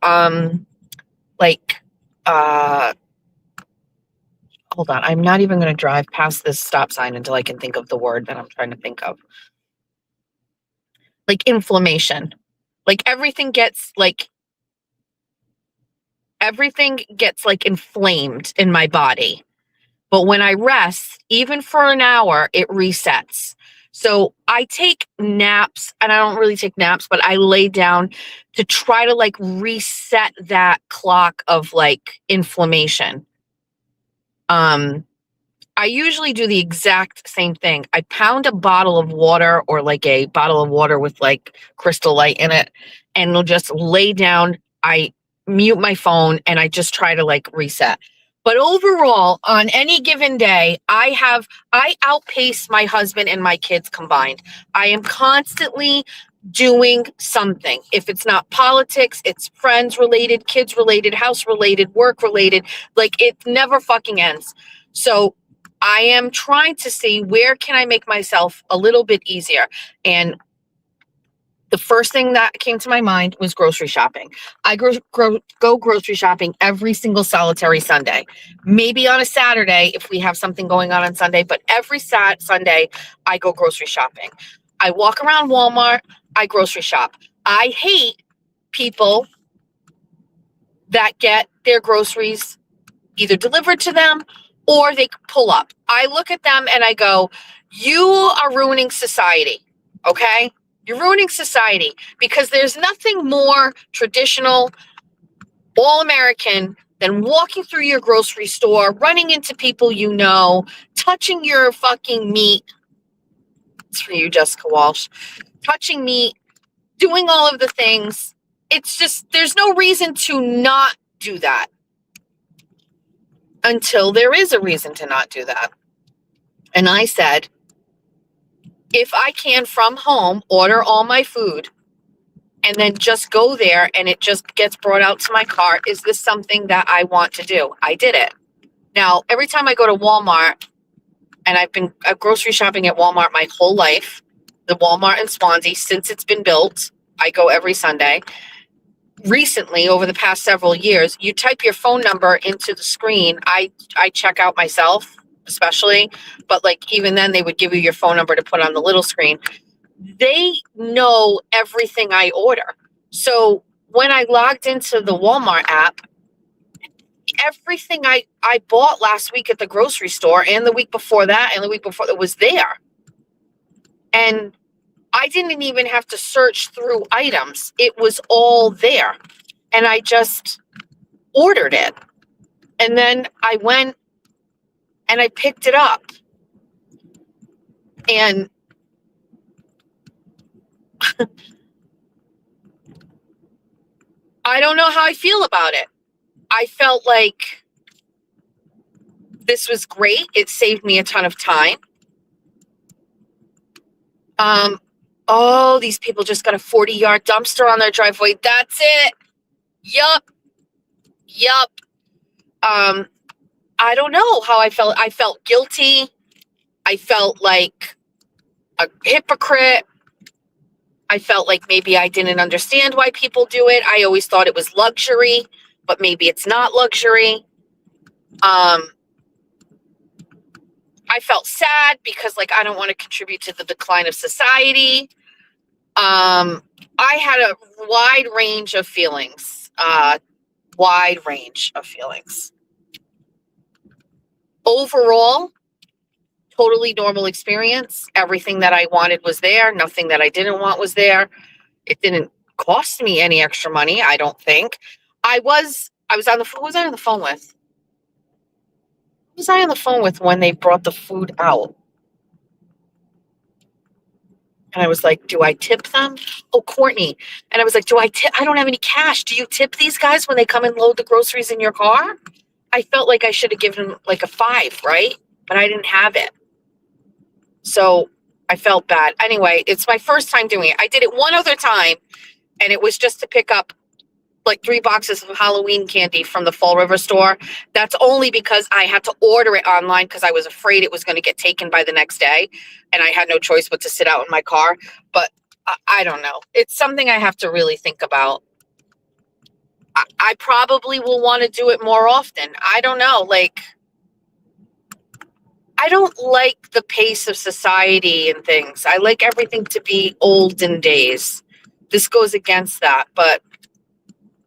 hold on. I'm not even going to drive past this stop sign until I can think of the word that I'm trying to think of. like inflammation. Like everything gets like inflamed in my body. But when I rest, even for an hour, it resets. So I take naps, and I don't really take naps, but I lay down to try to like reset that clock of like inflammation. I usually do the exact same thing. I pound a bottle of water, or like a bottle of water with like Crystal Light in it, and I'll just lay down. I mute my phone and I just try to like reset. But overall, on any given day, I outpace my husband and my kids combined. I am constantly doing something. If it's not politics, it's friends related, kids related, house related, work related. Like it never fucking ends. So I am trying to see where can I make myself a little bit easier. And the first thing that came to my mind was grocery shopping. I go grocery shopping every single solitary Sunday. Maybe on a Saturday if we have something going on Sunday, but every Sunday I go grocery shopping. I walk around Walmart, I grocery shop. I hate people that get their groceries either delivered to them or they pull up. I look at them and I go, you are ruining society, okay? You're ruining society, because there's nothing more traditional, all-American than walking through your grocery store, running into people you know, touching your fucking meat. It's for you, Jessica Walsh. Touching meat, doing all of the things. It's just, there's no reason to not do that. Until there is a reason to not do that. And I said, if I can from home order all my food and then just go there and it just gets brought out to my car, is this something that I want to do? I did it. Now, every time I go to Walmart, and I've been grocery shopping at Walmart my whole life, the Walmart in Swansea, since it's been built, I go every Sunday. Recently, over the past several years, you type your phone number into the screen. I check out myself, especially, but like even then they would give you your phone number to put on the little screen. They know everything I order. So when I logged into the Walmart app, everything I bought last week at the grocery store and the week before that and the week before that was there. And I didn't even have to search through items. It was all there. And I just ordered it. And then I went and I picked it up. And I don't know how I feel about it. I felt like this was great. It saved me a ton of time. Oh, these people just got a 40-yard dumpster on their driveway. That's it. Yup. I don't know how I felt. I felt guilty. I felt like a hypocrite. I felt like maybe I didn't understand why people do it. I always thought it was luxury, but maybe it's not luxury. I felt sad because like I don't want to contribute to the decline of society. I had a wide range of feelings. Overall, totally normal experience. Everything that I wanted was there. Nothing that I didn't want was there. It didn't cost me any extra money, I don't think. I was on the phone. Who was I on the phone with? Who was I on the phone with when they brought the food out? And I was like, do I tip them? Oh, Courtney. And I was like, do I tip? I don't have any cash. Do you tip these guys when they come and load the groceries in your car? I felt like I should have given them like a 5, right? But I didn't have it. So I felt bad. Anyway, it's my first time doing it. I did it one other time, and it was just to pick up like 3 boxes of Halloween candy from the Fall River store. That's only because I had to order it online because I was afraid it was going to get taken by the next day, and I had no choice but to sit out in my car. But I don't know. It's something I have to really think about. I probably will want to do it more often. I don't know. Like, I don't like the pace of society and things. I like everything to be olden days. This goes against that, but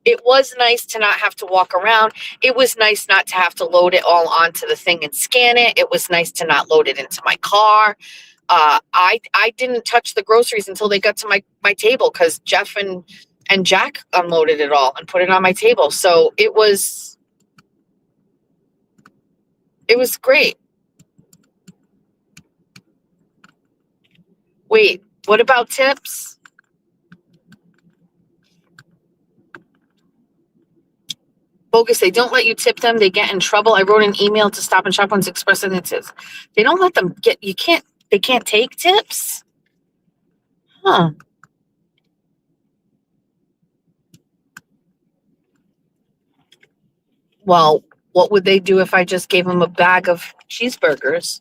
it was nice to not have to walk around. It was nice not to have to load it all onto the thing and scan it. It was nice to not load it into my car. I didn't touch the groceries until they got to my table because Jeff and Jack unloaded it all and put it on my table. So it was great. Wait, what about tips? Bogus, they don't let you tip them. They get in trouble. I wrote an email to Stop and Shop once expressing it says they don't let them they can't take tips? Huh. Well, what would they do if I just gave them a bag of cheeseburgers?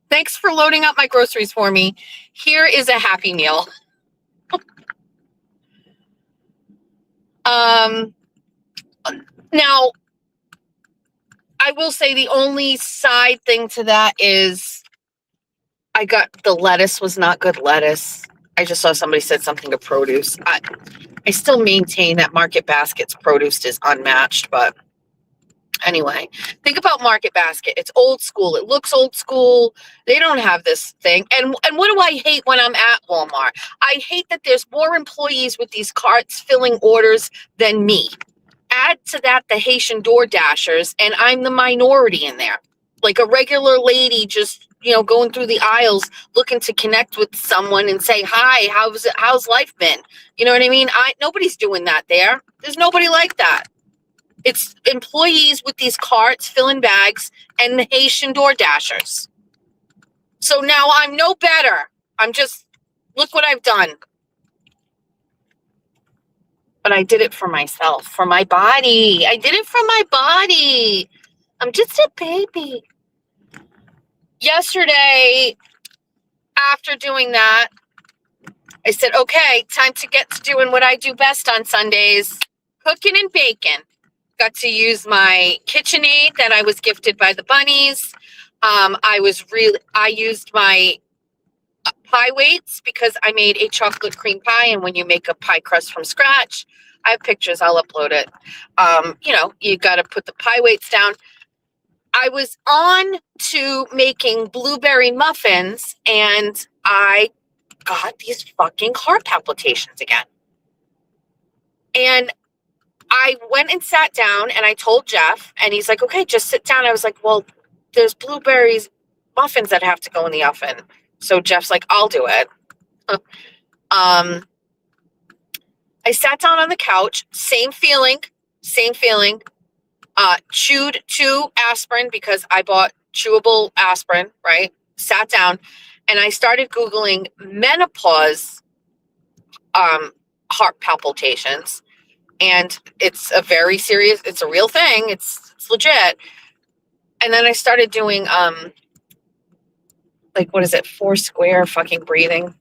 Thanks for loading up my groceries for me. Here is a Happy Meal. Now, I will say the only side thing to that is I got the lettuce was not good lettuce. I just saw somebody said something to produce. I still maintain that Market Basket's produce is unmatched, but anyway, think about Market Basket. It's old school. It looks old school. They don't have this thing. And what do I hate when I'm at Walmart? I hate that there's more employees with these carts filling orders than me. Add to that the Haitian door dashers, and I'm the minority in there. Like a regular lady just, going through the aisles looking to connect with someone and say, hi, how's life been? You know what I mean? Nobody's doing that there. There's nobody like that. It's employees with these carts filling bags and the Haitian door dashers. So now I'm no better. Look what I've done. But I did it for myself, for my body. I did it for my body. I'm just a baby. Yesterday, after doing that, I said, okay, time to get to doing what I do best on Sundays, cooking and baking. Got to use my KitchenAid that I was gifted by the bunnies. I used my pie weights because I made a chocolate cream pie, and when you make a pie crust from scratch, I have pictures, I'll upload it. You got to put the pie weights down. I was on to making blueberry muffins, and I got these fucking heart palpitations again. And I went and sat down, and I told Jeff, and he's like, okay, just sit down. I was like, well, there's blueberries muffins that have to go in the oven. So Jeff's like, I'll do it. I sat down on the couch, same feeling. Chewed 2 aspirin because I bought chewable aspirin, right? Sat down, and I started Googling menopause heart palpitations. And it's a real thing. It's legit. And then I started doing, what is it? 4 square fucking breathing.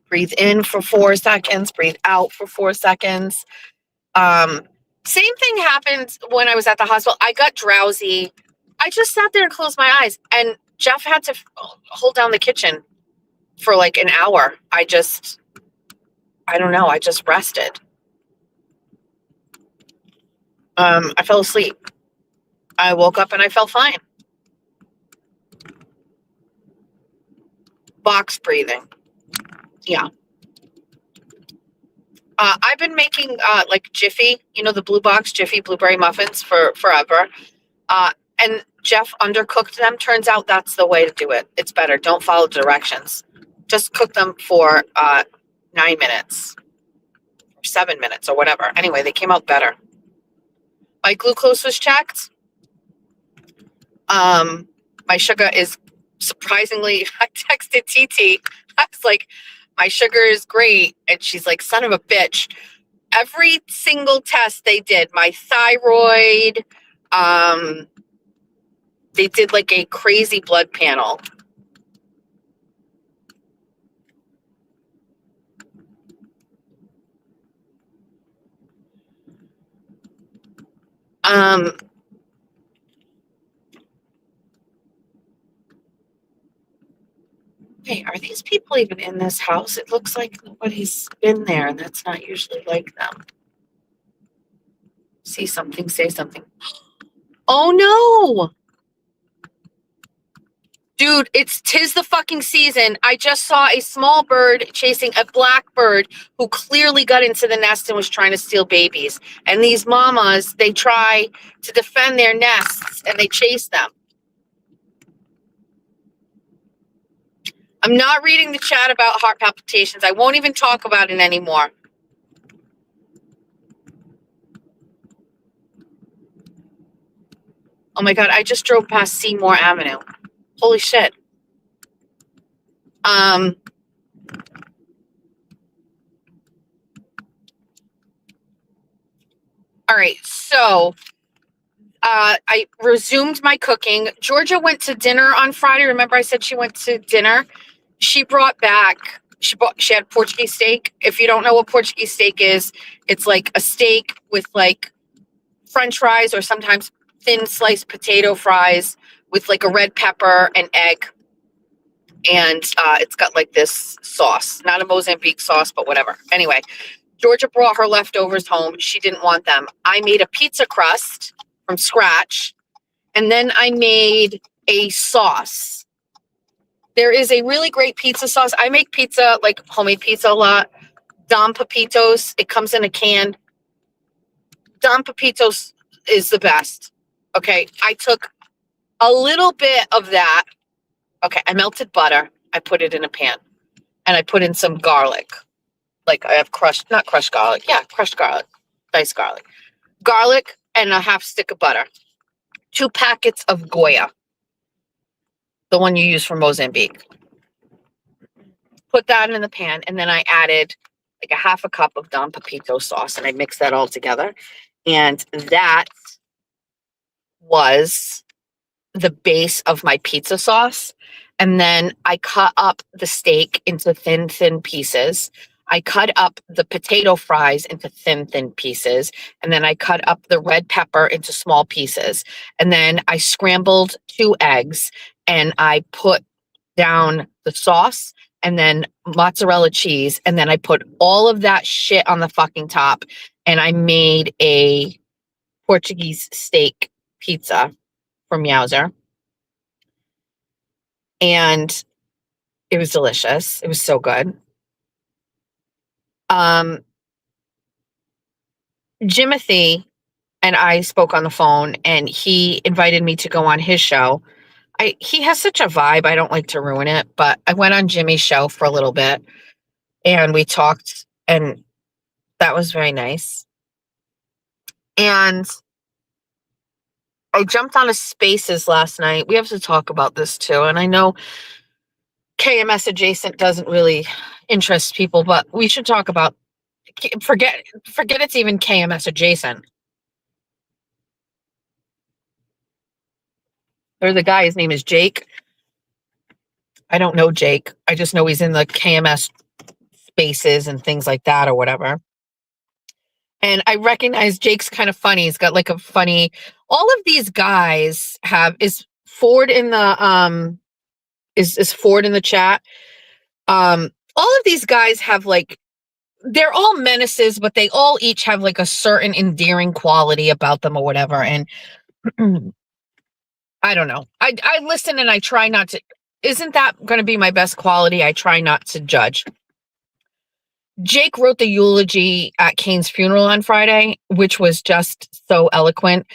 Breathe in for 4 seconds, breathe out for 4 seconds. Same thing happened when I was at the hospital. I got drowsy. I just sat there and closed my eyes, and Jeff had to hold down the kitchen for like an hour. I just rested. I fell asleep. I woke up and I felt fine. Box breathing. Yeah. I've been making Jiffy, the blue box Jiffy blueberry muffins for forever. And Jeff undercooked them. Turns out that's the way to do it. It's better. Don't follow directions. Just cook them for 9 minutes or 7 minutes or whatever. Anyway, they came out better. My glucose was checked. My sugar is surprisingly, I texted TT. I was like, my sugar is great. And she's like, son of a bitch. Every single test they did, my thyroid, they did like a crazy blood panel. people even in this house? It looks like nobody's been there, and that's not usually like them. See something, say something. Oh no! Dude, tis the fucking season. I just saw a small bird chasing a black bird who clearly got into the nest and was trying to steal babies. And these mamas, they try to defend their nests and they chase them. I'm not reading the chat about heart palpitations. I won't even talk about it anymore. Oh my God, I just drove past Seymour Avenue. Holy shit. All right, so I resumed my cooking. Georgia went to dinner on Friday. Remember I said she went to dinner? She brought back, she had Portuguese steak. If you don't know what Portuguese steak is, it's like a steak with like French fries or sometimes thin sliced potato fries with like a red pepper and egg. And it's got like this sauce, not a Mozambique sauce, but whatever. Anyway, Georgia brought her leftovers home. She didn't want them. I made a pizza crust from scratch, and then I made a sauce. There is a really great pizza sauce. I make pizza, like homemade pizza a lot. Don Pepitos. It comes in a can. Don Pepitos is the best. Okay, I took a little bit of that. Okay, I melted butter. I put it in a pan, and I put in some garlic. Like I have not crushed garlic. Yeah, crushed garlic, diced garlic. Garlic and a half stick of butter. 2 packets of Goya, the one you use for Mozambique. Put that in the pan, and then I added like a half a cup of Don Pepito sauce, and I mixed that all together. And that was the base of my pizza sauce. And then I cut up the steak into thin pieces. I cut up the potato fries into thin pieces. And then I cut up the red pepper into small pieces. And then I scrambled 2 eggs and I put down the sauce and then mozzarella cheese. And then I put all of that shit on the fucking top. And I made a Portuguese steak pizza from Yowzer. And it was delicious. It was so good. Jimothy and I spoke on the phone, and he invited me to go on his show. He has such a vibe. I don't like to ruin it, but I went on Jimmy's show for a little bit, and we talked, and that was very nice. And I jumped on a Spaces last night. We have to talk about this too, and I know KMS adjacent doesn't really interest people, but we should talk about. Forget it's even KMS adjacent. Or the guy, his name is Jake. I don't know Jake. I just know he's in the KMS spaces and things like that or whatever. And I recognize Jake's kind of funny. He's got like a funny, all of these guys is Ford in the is Ford in the chat. All of these guys have like, they're all menaces, but they all each have like a certain endearing quality about them or whatever. And I don't know. I listen and I try not to. Isn't that going to be my best quality? I try not to judge. Jake wrote the eulogy at Kane's funeral on Friday, which was just so eloquent.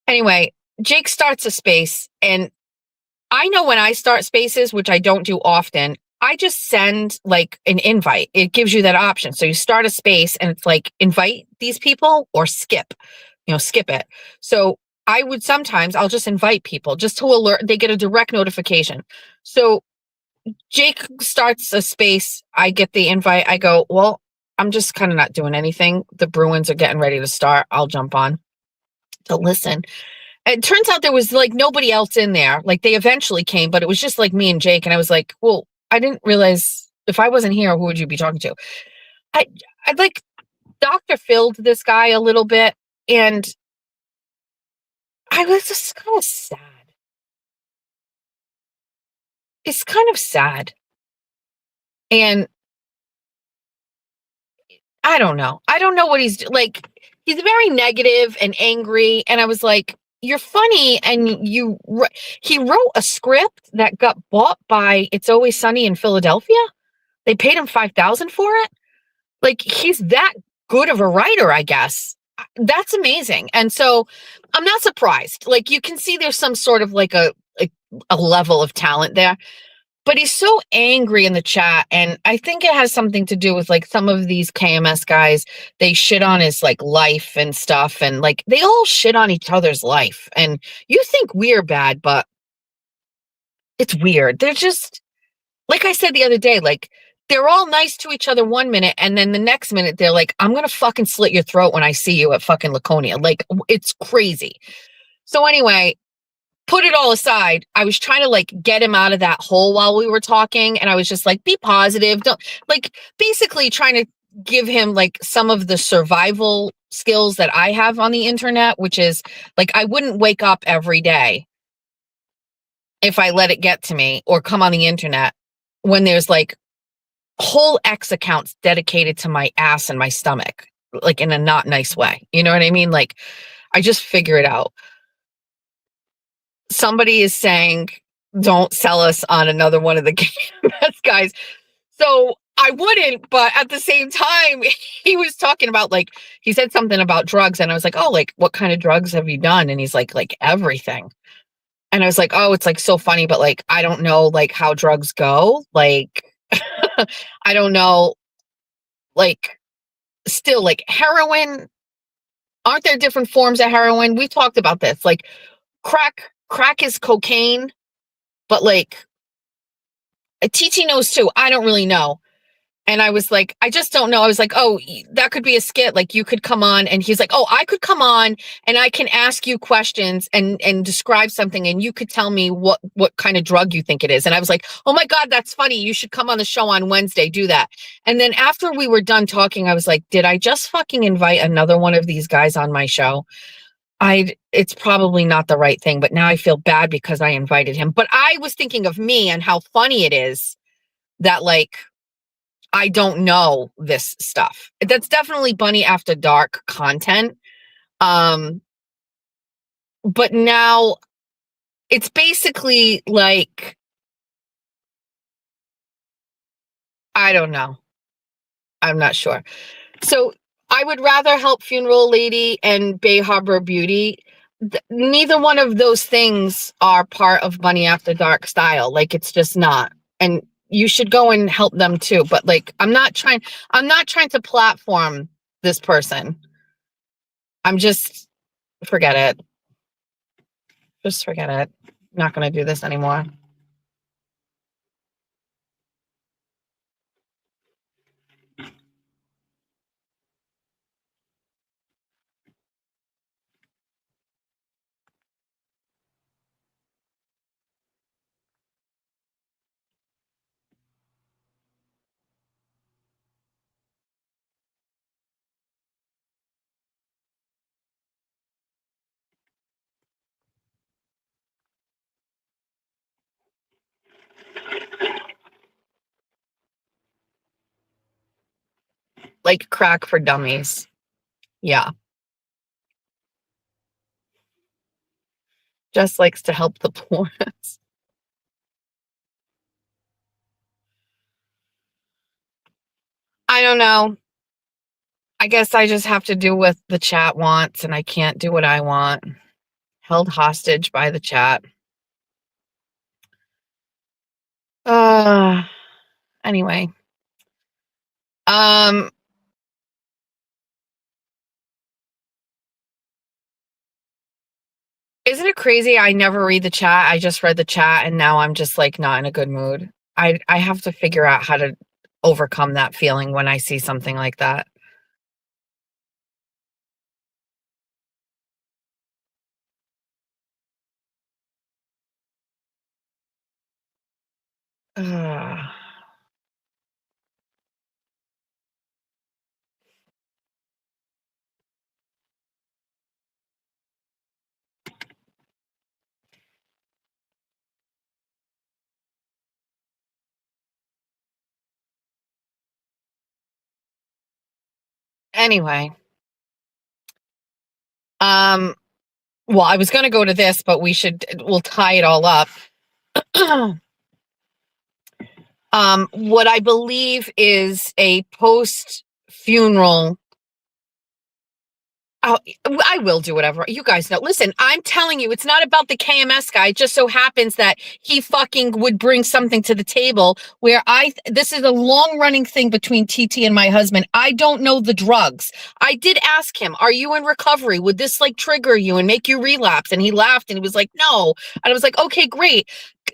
Anyway, Jake starts a space, and I know when I start spaces, which I don't do often, I just send like an invite. It gives you that option. So you start a space and it's like invite these people or skip it. So I would sometimes, I'll just invite people just to alert, they get a direct notification. So Jake starts a space, I get the invite, I go, well, I'm just kind of not doing anything. The Bruins are getting ready to start. I'll jump on to listen. It turns out there was like nobody else in there. Like they eventually came, but it was just like me and Jake. And I was like, well, I didn't realize if I wasn't here, who would you be talking to? I'd like Dr. Phil'd this guy a little bit. And I was just kind of sad. It's kind of sad. And I don't know. I don't know what like. He's very negative and angry. And I was like, you're funny. And he wrote a script that got bought by It's Always Sunny in Philadelphia. They paid him $5,000 for it. Like, he's that good of a writer, I guess. That's amazing. And so I'm not surprised. Like, you can see there's some sort of like a level of talent there. But he's so angry in the chat, and I think it has something to do with like some of these KMS guys. They shit on his like life and stuff, and like they all shit on each other's life. And you think we're bad, but it's weird. They're just, like I said the other day, like they're all nice to each other one minute, and then the next minute they're like, I'm gonna fucking slit your throat when I see you at fucking Laconia. Like, it's crazy. So anyway, put it all aside, I was trying to like get him out of that hole while we were talking. And I was just like, be positive. Don't, like, basically trying to give him like some of the survival skills that I have on the internet, which is like, I wouldn't wake up every day if I let it get to me or come on the internet when there's like whole X accounts dedicated to my ass and my stomach, like in a not nice way. You know what I mean? Like, I just figure it out. Somebody is saying, don't sell us on another one of the KMS guys. So I wouldn't, but at the same time, he was talking about like, he said something about drugs. And I was like, oh, like, what kind of drugs have you done? And he's like everything. And I was like, oh, it's like so funny, but like, I don't know like how drugs go. Like, I don't know, like, still like heroin. Aren't there different forms of heroin? We talked about this. Like, crack is cocaine, but like, TT knows too. I don't really know. And I was like, I just don't know. I was like, oh, that could be a skit. Like, you could come on. And he's like, oh, I could come on and I can ask you questions and describe something. And you could tell me what kind of drug you think it is. And I was like, oh my God, that's funny. You should come on the show on Wednesday. Do that. And then after we were done talking, I was like, did I just fucking invite another one of these guys on my show? It's probably not the right thing, but now I feel bad because I invited him. But I was thinking of me and how funny it is that like, I don't know this stuff. That's definitely Bunny After Dark content. But now it's basically like, I don't know. I'm not sure. So I would rather help Funeral Lady and Bay Harbor Beauty. Neither one of those things are part of Bunny After Dark style. Like, it's just not. And you should go and help them too. But like, I'm not trying to platform this person. I'm just, forget it. Just forget it. I'm not going to do this anymore. Like crack for dummies. Yeah. Just likes to help the poor. I don't know. I guess I just have to do what the chat wants and I can't do what I want. Held hostage by the chat. Anyway. Isn't it crazy? I never read the chat. I just read the chat and now I'm just like not in a good mood. I have to figure out how to overcome that feeling when I see something like that. Anyway. Well, I was going to go to this, but we'll tie it all up. What I believe is a post-funeral. I will do whatever. You guys know. Listen, I'm telling you, it's not about the KMS guy. It just so happens that he fucking would bring something to the table where this is a long running thing between TT and my husband. I don't know the drugs. I did ask him, are you in recovery? Would this like trigger you and make you relapse? And he laughed and he was like, no. And I was like, okay, great.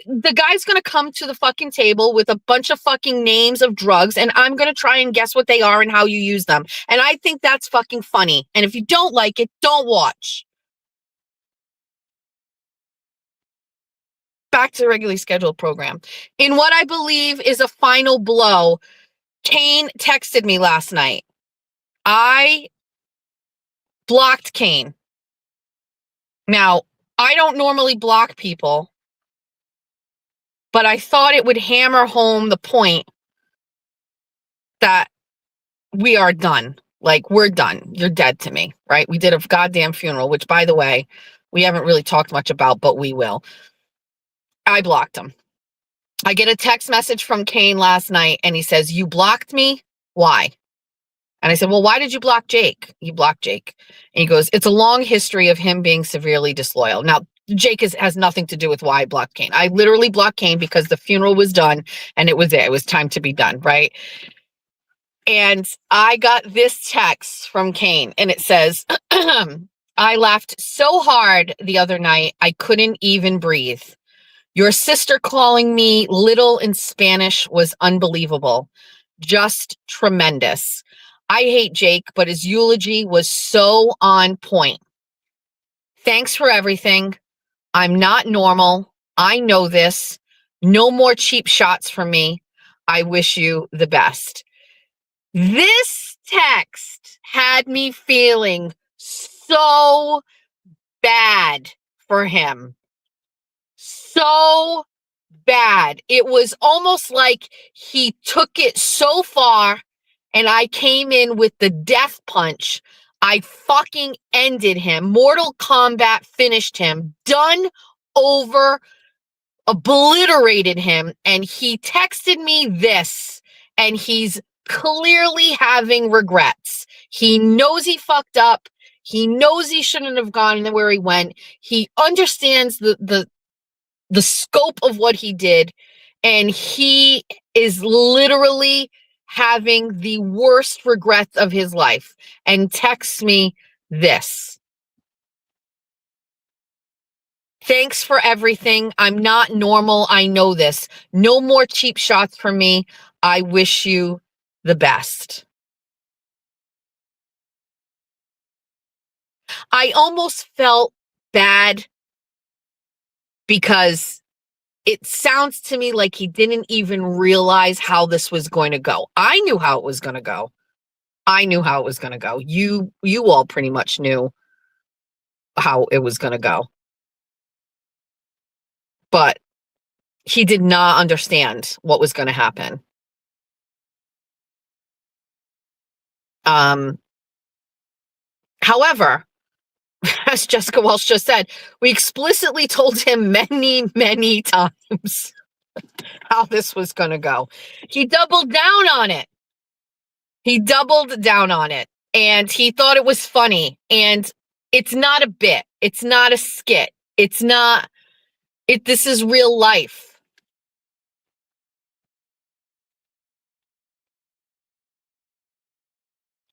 The guy's going to come to the fucking table with a bunch of fucking names of drugs, and I'm going to try and guess what they are and how you use them. And I think that's fucking funny. And if you don't like it, don't watch. Back to the regularly scheduled program. In what I believe is a final blow, Kane texted me last night. I blocked Kane. Now, I don't normally block people, but I thought it would hammer home the point that we are done. Like, we're done. You're dead to me, right? We did a goddamn funeral, which, by the way, we haven't really talked much about, but we will. I blocked him. I get a text message from Kane last night, and he says, you blocked me? Why? And I said, well, why did you block Jake? You blocked Jake. And he goes, it's a long history of him being severely disloyal. Now, Jake has nothing to do with why I blocked Kane. I literally blocked Kane because the funeral was done, and it was it. It was time to be done, right? And I got this text from Kane, and it says, I laughed so hard the other night, I couldn't even breathe. Your sister calling me little in Spanish was unbelievable. Just tremendous. I hate Jake, but his eulogy was so on point. Thanks for everything. I'm not normal. I know this. No more cheap shots from me. I wish you the best. This text had me feeling so bad for him. So bad. It was almost like he took it so far and I came in with the death punch. I fucking ended him. Mortal Kombat finished him. Done, over, obliterated him. And he texted me this, and he's clearly having regrets. He knows he fucked up. He knows he shouldn't have gone where he went. He understands the scope of what he did, and he is literally having the worst regrets of his life, and texts me this. Thanks for everything. I'm not normal. I know this. No more cheap shots for me. I wish you the best. I almost felt bad because it sounds to me like he didn't even realize how this was going to go. I knew how it was going to go. I knew how it was going to go. You all pretty much knew how it was going to go. But he did not understand what was going to happen. However, as Jessica Welch just said, we explicitly told him many, many times how this was going to go. He doubled down on it. He doubled down on it, and he thought it was funny. And it's not a bit. It's not a skit. It's not, this is real life.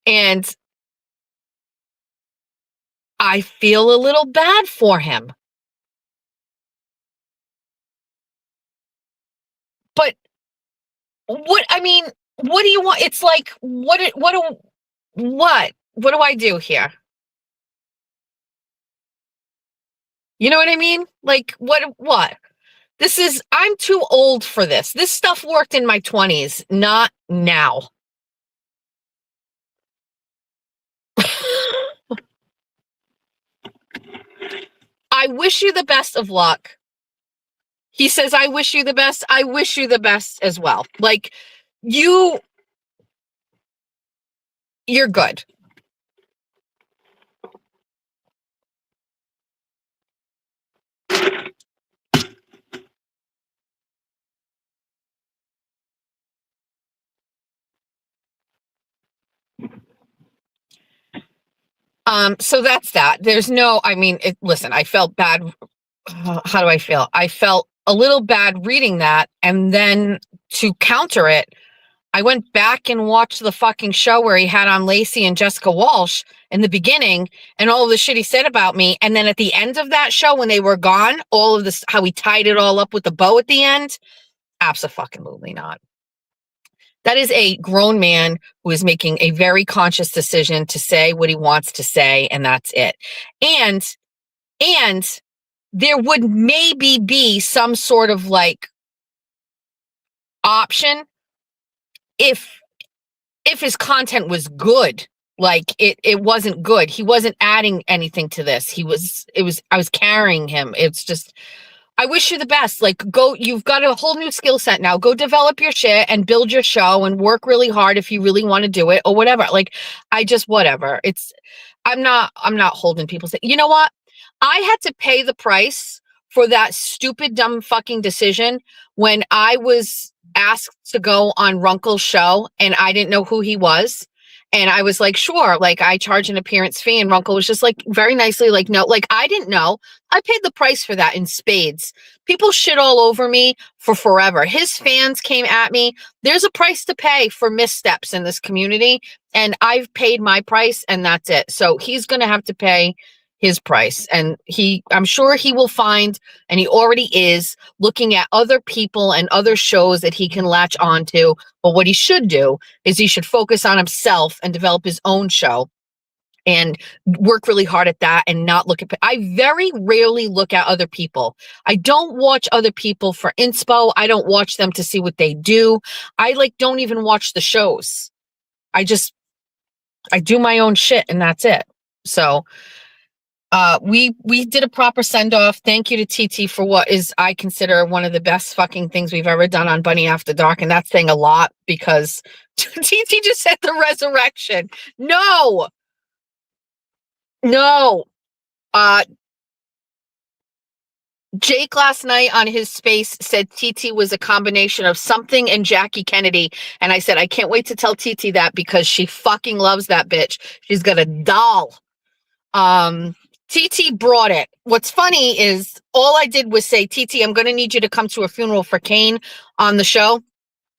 And I feel a little bad for him. But what do you want? It's like, what do I do here? You know what I mean? Like, what? I'm too old for this. This stuff worked in my 20s, not now. I wish you the best of luck. He says, I wish you the best. I wish you the best as well. Like, you're good. So that's that. There's no, I mean, listen, I felt bad. How do I feel? I felt a little bad reading that. And then to counter it, I went back and watched the fucking show where he had on Lacey and Jessica Walsh in the beginning and all of the shit he said about me. And then at the end of that show, when they were gone, all of this, how he tied it all up with the bow at the end, abso-fucking-lutely not. That is a grown man who is making a very conscious decision to say what he wants to say, and that's it. And there would maybe be some sort of like option if his content was good. Like it wasn't good. He wasn't adding anything to this. I was carrying him. It's just, I wish you the best. Like, go, you've got a whole new skill set now. Go develop your shit and build your show and work really hard if you really want to do it or whatever. Like, whatever. I'm not holding people. You know what? I had to pay the price for that stupid, dumb fucking decision when I was asked to go on Runkle's show and I didn't know who he was. And I was like, sure, like I charge an appearance fee. And Runkle was just like very nicely like, no, like I didn't know. I paid the price for that in spades. People shit all over me for forever. His fans came at me. There's a price to pay for missteps in this community. And I've paid my price and that's it. So he's going to have to pay his price. And I'm sure he will find, and he already is, looking at other people and other shows that he can latch onto. But what he should do is he should focus on himself and develop his own show and work really hard at that and not look at, I very rarely look at other people. I don't watch other people for inspo. I don't watch them to see what they do. I don't even watch the shows. I do my own shit and that's it. So, we did a proper send-off. Thank you to TT for what is, I consider, one of the best fucking things we've ever done on Bunny After Dark. And that's saying a lot because TT just said the resurrection. No. Jake last night on his space said TT was a combination of something and Jackie Kennedy. And I said, I can't wait to tell TT that because she fucking loves that bitch. She's got a doll. TT brought it. What's funny is all I did was say, TT, I'm going to need you to come to a funeral for Kane on the show.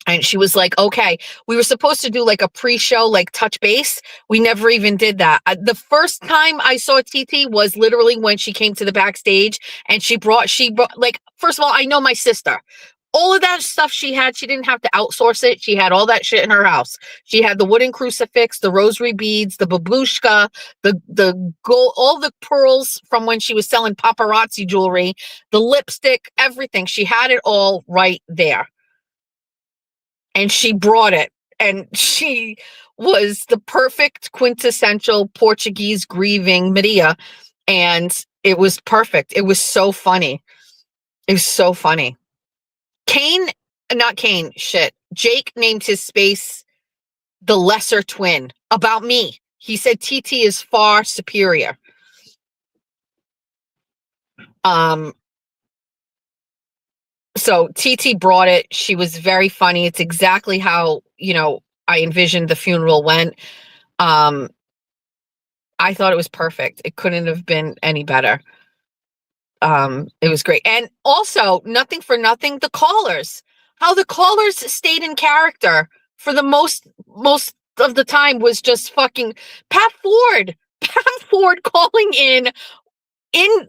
And she was like, okay. We were supposed to do like a pre-show, like touch base. We never even did that. The first time I saw TT was literally when she came to the backstage and she brought like, first of all, I know my sister. All of that stuff she didn't have to outsource it. She had all that shit in her house. She had the wooden crucifix, the rosary beads, the babushka, the gold, all the pearls from when she was selling paparazzi jewelry, the lipstick, everything. She had it all right there. And she brought it. And she was the perfect quintessential Portuguese grieving Maria. And it was perfect. It was so funny. It was so funny. Jake named his space the lesser twin about me. He said TT is far superior. So TT brought it. She was very funny. It's exactly how, I envisioned the funeral went. I thought it was perfect. It couldn't have been any better. It was great. And also, nothing for nothing, the callers. How the callers stayed in character for the most of the time was just fucking Pat Ford calling in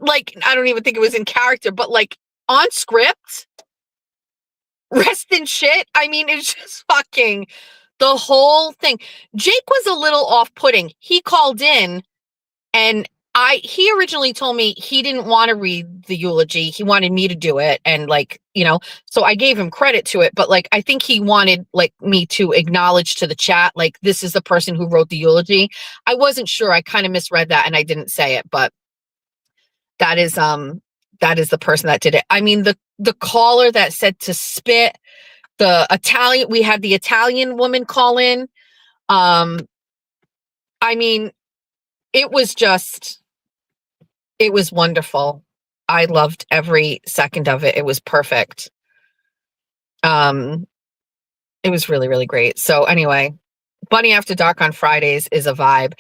like, I don't even think it was in character, but like on script, rest in shit. I mean, it's just fucking the whole thing. Jake was a little off-putting. He called in and he originally told me he didn't want to read the eulogy. He wanted me to do it. And so I gave him credit to it, but I think he wanted me to acknowledge to the chat, this is the person who wrote the eulogy. I wasn't sure. I kind of misread that and I didn't say it, but that is the person that did it. I mean, the caller that said to spit, we had the Italian woman call in. I mean, it was wonderful. I loved every second of it. It was perfect. It was really, really great. So anyway, Bunny After Dark on Fridays is a vibe.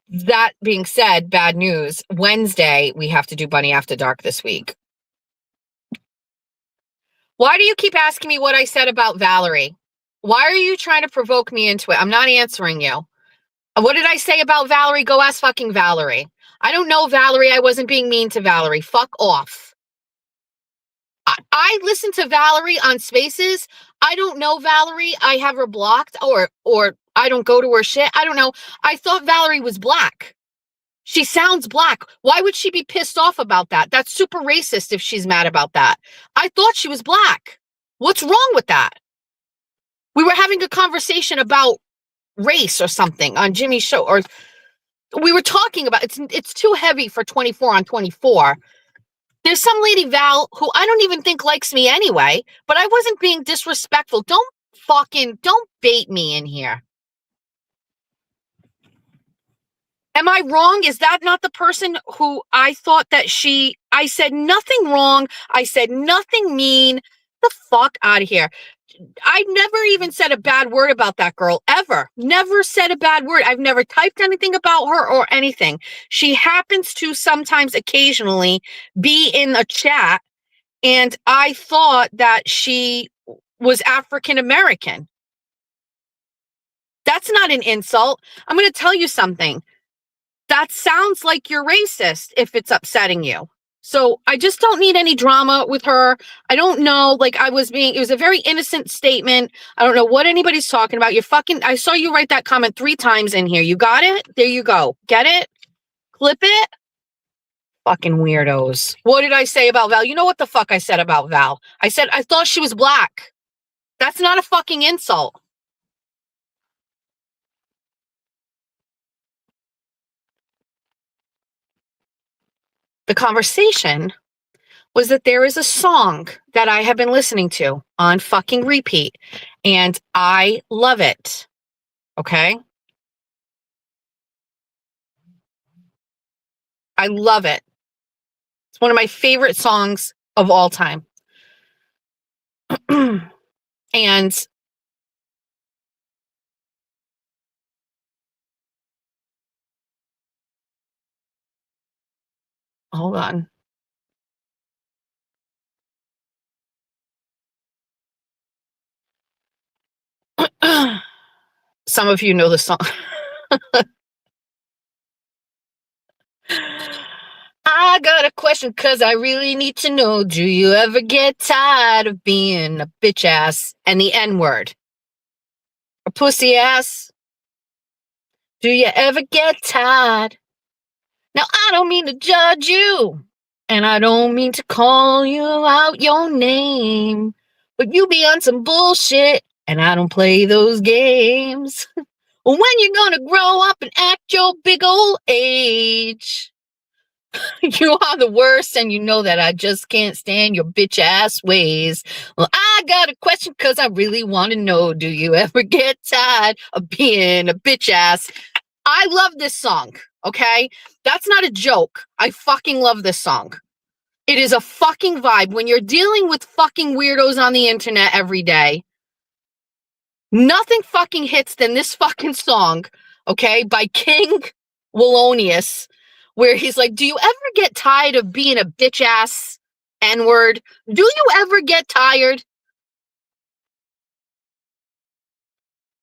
That being said, bad news. Wednesday, we have to do Bunny After Dark this week. Why do you keep asking me what I said about Valerie? Why are you trying to provoke me into it? I'm not answering you. What did I say about Valerie? Go ask fucking Valerie. I don't know Valerie. I wasn't being mean to Valerie. Fuck off. I listen to Valerie on Spaces. I don't know Valerie. I have her blocked or I don't go to her shit. I don't know. I thought Valerie was black. She sounds black. Why would she be pissed off about that? That's super racist if she's mad about that. I thought she was black. What's wrong with that? We were having a conversation about race or something on Jimmy's show, or we were talking about it's too heavy for 24 on 24. There's some lady, Val, who I don't even think likes me anyway, but I wasn't being disrespectful. Don't bait me in here. Am I wrong? Is that not the person who I thought that I said nothing wrong. I said nothing mean. The fuck out of here. I never even said a bad word about that girl, ever. Never said a bad word. I've never typed anything about her or anything. She happens to sometimes, occasionally, be in a chat, and I thought that she was African American. That's not an insult. I'm going to tell you something. That sounds like you're racist if it's upsetting you. So I just don't need any drama with her. I don't know. Like it was a very innocent statement. I don't know what anybody's talking about. I saw you write that comment 3 times in here. You got it? There you go. Get it? Clip it? Fucking weirdos. What did I say about Val? You know what the fuck I said about Val? I said I thought she was black. That's not a fucking insult. The conversation was that there is a song that I have been listening to on fucking repeat, and I love it. Okay? I love it. It's one of my favorite songs of all time. And hold on. Some of you know the song. I got a question because I really need to know. Do you ever get tired of being a bitch ass and the N-word? A pussy ass? Do you ever get tired? Now, I don't mean to judge you, and I don't mean to call you out your name, but you be on some bullshit, and I don't play those games. When you gonna grow up and act your big old age? You are the worst, and you know that I just can't stand your bitch ass ways. Well, I got a question because I really want to know, do you ever get tired of being a bitch ass? I love this song, okay? That's not a joke. I fucking love this song. It is a fucking vibe. When you're dealing with fucking weirdos on the internet every day, nothing fucking hits than this fucking song, okay, by King Wallonius, where he's like, do you ever get tired of being a bitch ass N-word? Do you ever get tired?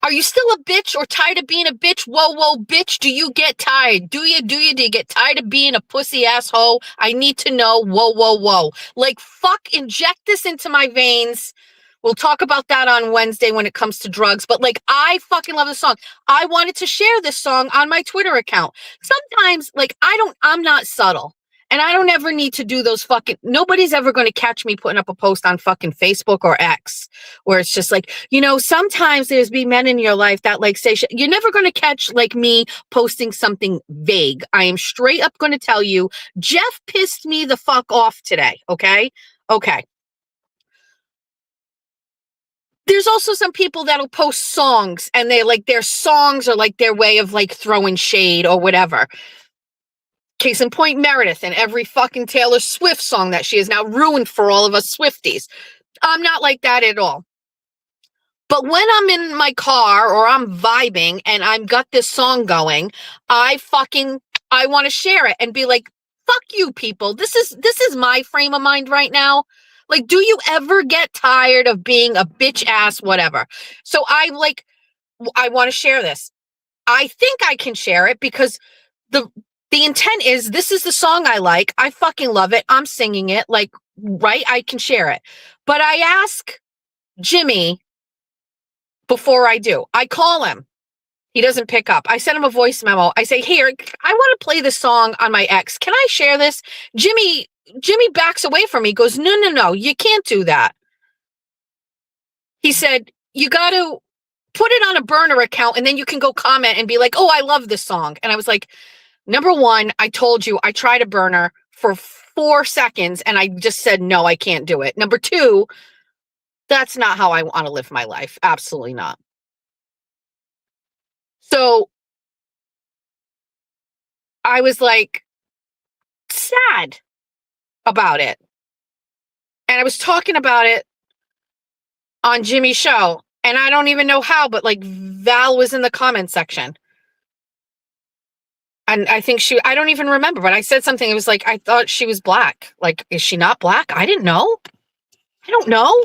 Are you still a bitch or tired of being a bitch? Whoa, bitch, do you get tired? Do you get tired of being a pussy asshole? I need to know. Whoa. Like, fuck, inject this into my veins. We'll talk about that on Wednesday when it comes to drugs. But, like, I fucking love the song. I wanted to share this song on my Twitter account. Sometimes, like, I'm not subtle. And I don't ever need to do those nobody's ever going to catch me putting up a post on fucking Facebook or X where it's just like, sometimes there's be men in your life that like say, you're never going to catch like me posting something vague. I am straight up going to tell you, Jeff pissed me the fuck off today. Okay. There's also some people that'll post songs and they like their songs are like their way of like throwing shade or whatever. Case in point, Meredith and every fucking Taylor Swift song that she has now ruined for all of us Swifties. I'm not like that at all. But when I'm in my car or I'm vibing and I've got this song going, I want to share it and be like, fuck you people. This is my frame of mind right now. Like, do you ever get tired of being a bitch ass, whatever? So I want to share this. I think I can share it because the intent is, this is the song I like. I fucking love it. I'm singing it. Like, right? I can share it. But I ask Jimmy before I do. I call him. He doesn't pick up. I send him a voice memo. I say, here, I want to play this song on my ex. Can I share this? Jimmy backs away from me, goes, no, you can't do that. He said, you got to put it on a burner account and then you can go comment and be like, oh, I love this song. And I was like, number one, I told you I tried a burner for 4 seconds and I just said, no, I can't do it. Number two, that's not how I want to live my life. Absolutely not. So I was like sad about it. And I was talking about it on Jimmy's show. And I don't even know how, but like Val was in the comment section. And I think I don't even remember, but I said something. It was like, I thought she was black. Like, is she not black? I didn't know. I don't know.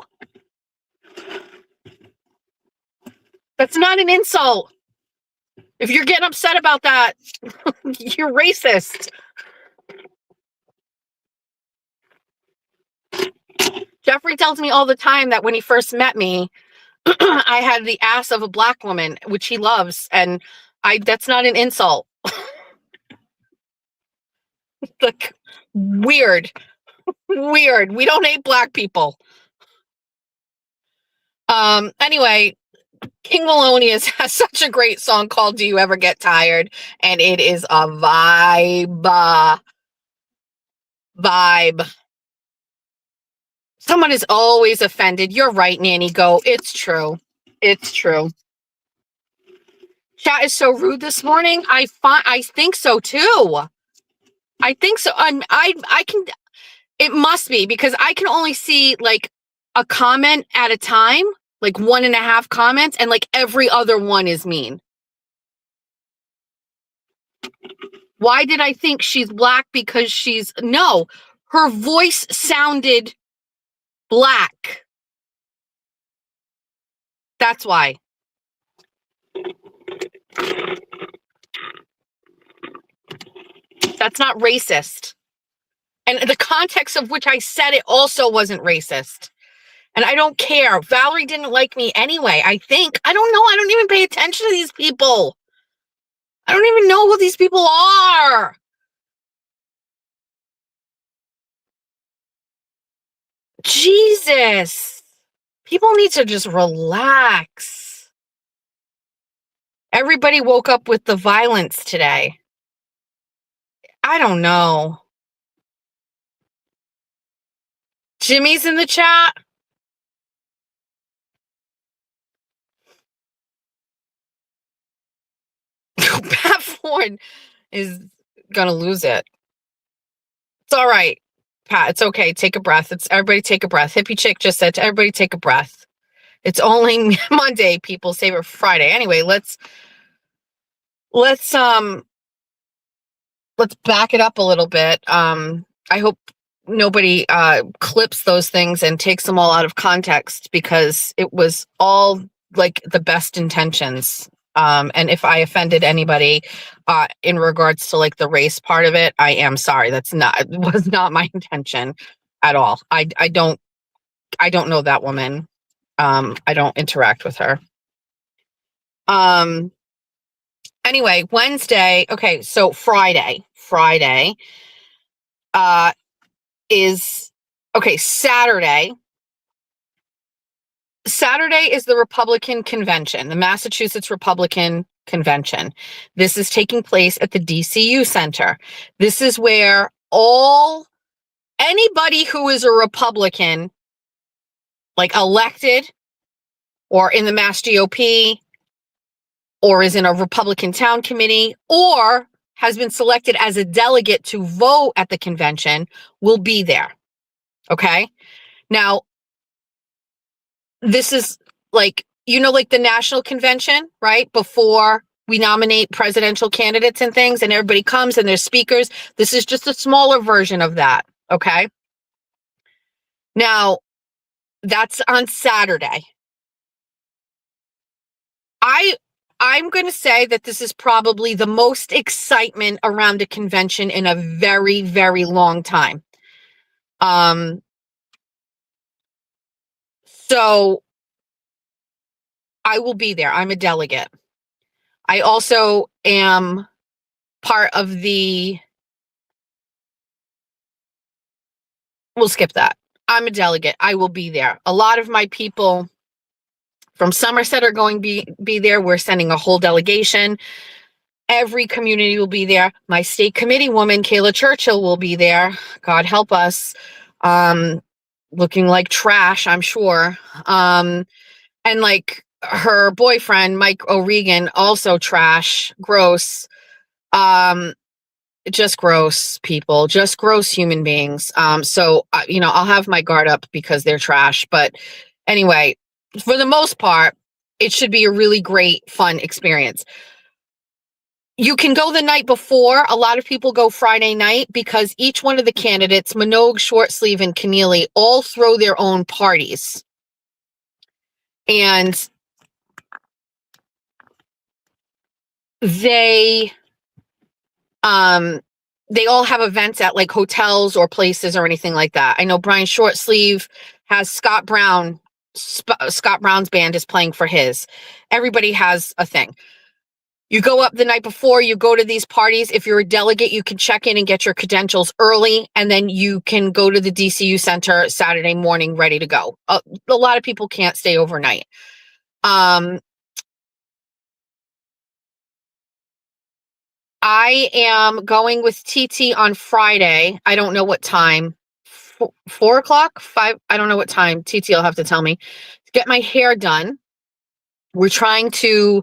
That's not an insult. If you're getting upset about that, you're racist. Jeffrey tells me all the time that when he first met me, I had the ass of a black woman, which he loves. And that's not an insult. Like, weird. We don't hate black people. Anyway, King Melonius has such a great song called Do You Ever Get Tired? And it is a vibe. Someone is always offended. You're right, Nanny Go. It's true. It's true. Chat is so rude this morning. I think so too. I think so. I can, it must be because I can only see like a comment at a time, like 1.5 comments, and like every other one is mean. Why did I think she's black? Because no, her voice sounded black. That's why. That's not racist. And the context of which I said it also wasn't racist. And I don't care. Valerie didn't like me anyway, I think. I don't know. I don't even pay attention to these people. I don't even know who these people are. Jesus. People need to just relax. Everybody woke up with the violence today. I don't know. Jimmy's in the chat. Pat Ford is gonna lose it. It's all right, Pat. It's okay. Take a breath. Everybody take a breath. Hippie Chick just said to everybody take a breath. It's only Monday, people. Save it for Friday. Anyway, let's back it up a little bit. I hope nobody clips those things and takes them all out of context because it was all like the best intentions. And if I offended anybody in regards to like the race part of it, I am sorry. It was not my intention at all. I don't know that woman. I don't interact with her. Anyway, Wednesday. Okay. So Friday is okay. Saturday is the Republican convention, the Massachusetts Republican Convention. This is taking place at the DCU Center. This is where anybody who is a Republican, like elected or in the Mass GOP or is in a Republican town committee or has been selected as a delegate to vote at the convention will be there. Okay. Now, this is like like the national convention, right? Before we nominate presidential candidates and things, and everybody comes and there's speakers. This is just a smaller version of that. Okay. Now, that's on Saturday. I'm going to say that this is probably the most excitement around a convention in a very, very long time. So I will be there. I'm a delegate. I also am part of we'll skip that. I'm a delegate. I will be there. A lot of my people from Somerset are going to be there. We're sending a whole delegation. Every community will be there. My state committee woman, Kayla Churchill, will be there. God help us. Looking like trash, I'm sure. And like her boyfriend, Mike O'Regan, also trash, gross. Just gross people, just gross human beings. So I'll have my guard up because they're trash. But anyway, for the most part, it should be a really great, fun experience. You can go the night before. A lot of people go Friday night because each one of the candidates, Minogue, Shortsleeve, and Keneally, all throw their own parties. And they all have events at like hotels or places or anything like that. I know Brian Shortsleeve has Scott Brown. Scott Brown's band is playing for his. Everybody has a thing. You go up the night before, you go to these parties. If you're a delegate, you can check in and get your credentials early, and then you can go to the DCU Center Saturday morning ready to go. A lot of people can't stay overnight. I am going with TT on Friday. I don't know what time. 4 o'clock? 5? I don't know what time. TT will have to tell me. Get my hair done. We're trying to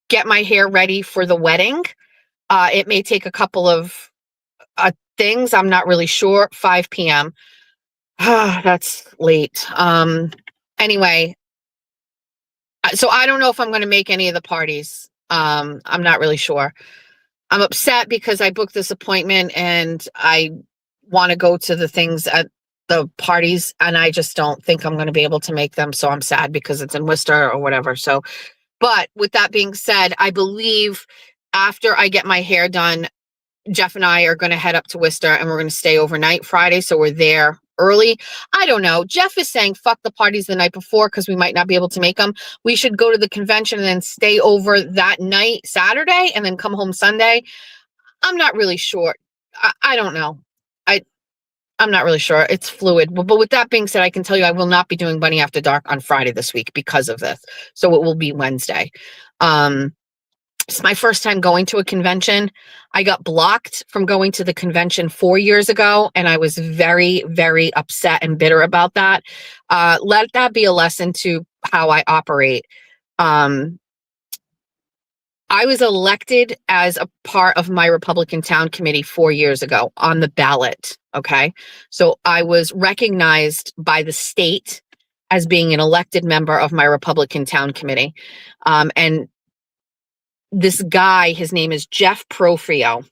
get my hair ready for the wedding. It may take a couple of things. I'm not really sure. 5 p.m. That's late. Anyway, so I don't know if I'm going to make any of the parties. I'm not really sure. I'm upset because I booked this appointment and I want to go to the things at the parties, and I just don't think I'm going to be able to make them. So I'm sad because it's in Worcester or whatever. So, but with that being said, I believe after I get my hair done, Jeff and I are going to head up to Worcester and we're going to stay overnight Friday. So we're there early. I don't know. Jeff is saying, fuck the parties the night before because we might not be able to make them. We should go to the convention and then stay over that night, Saturday, and then come home Sunday. I'm not really sure. I don't know. I'm not really sure. It's fluid. But with that being said, I can tell you I will not be doing Bunny After Dark on Friday this week because of this. So it will be Wednesday. It's my first time going to a convention. I got blocked from going to the convention 4 years ago, and I was very, very upset and bitter about that. Let that be a lesson to how I operate. I was elected as a part of my Republican town committee 4 years ago on the ballot. Okay. So I was recognized by the state as being an elected member of my Republican town committee. And this guy, his name is Jeff Profrio.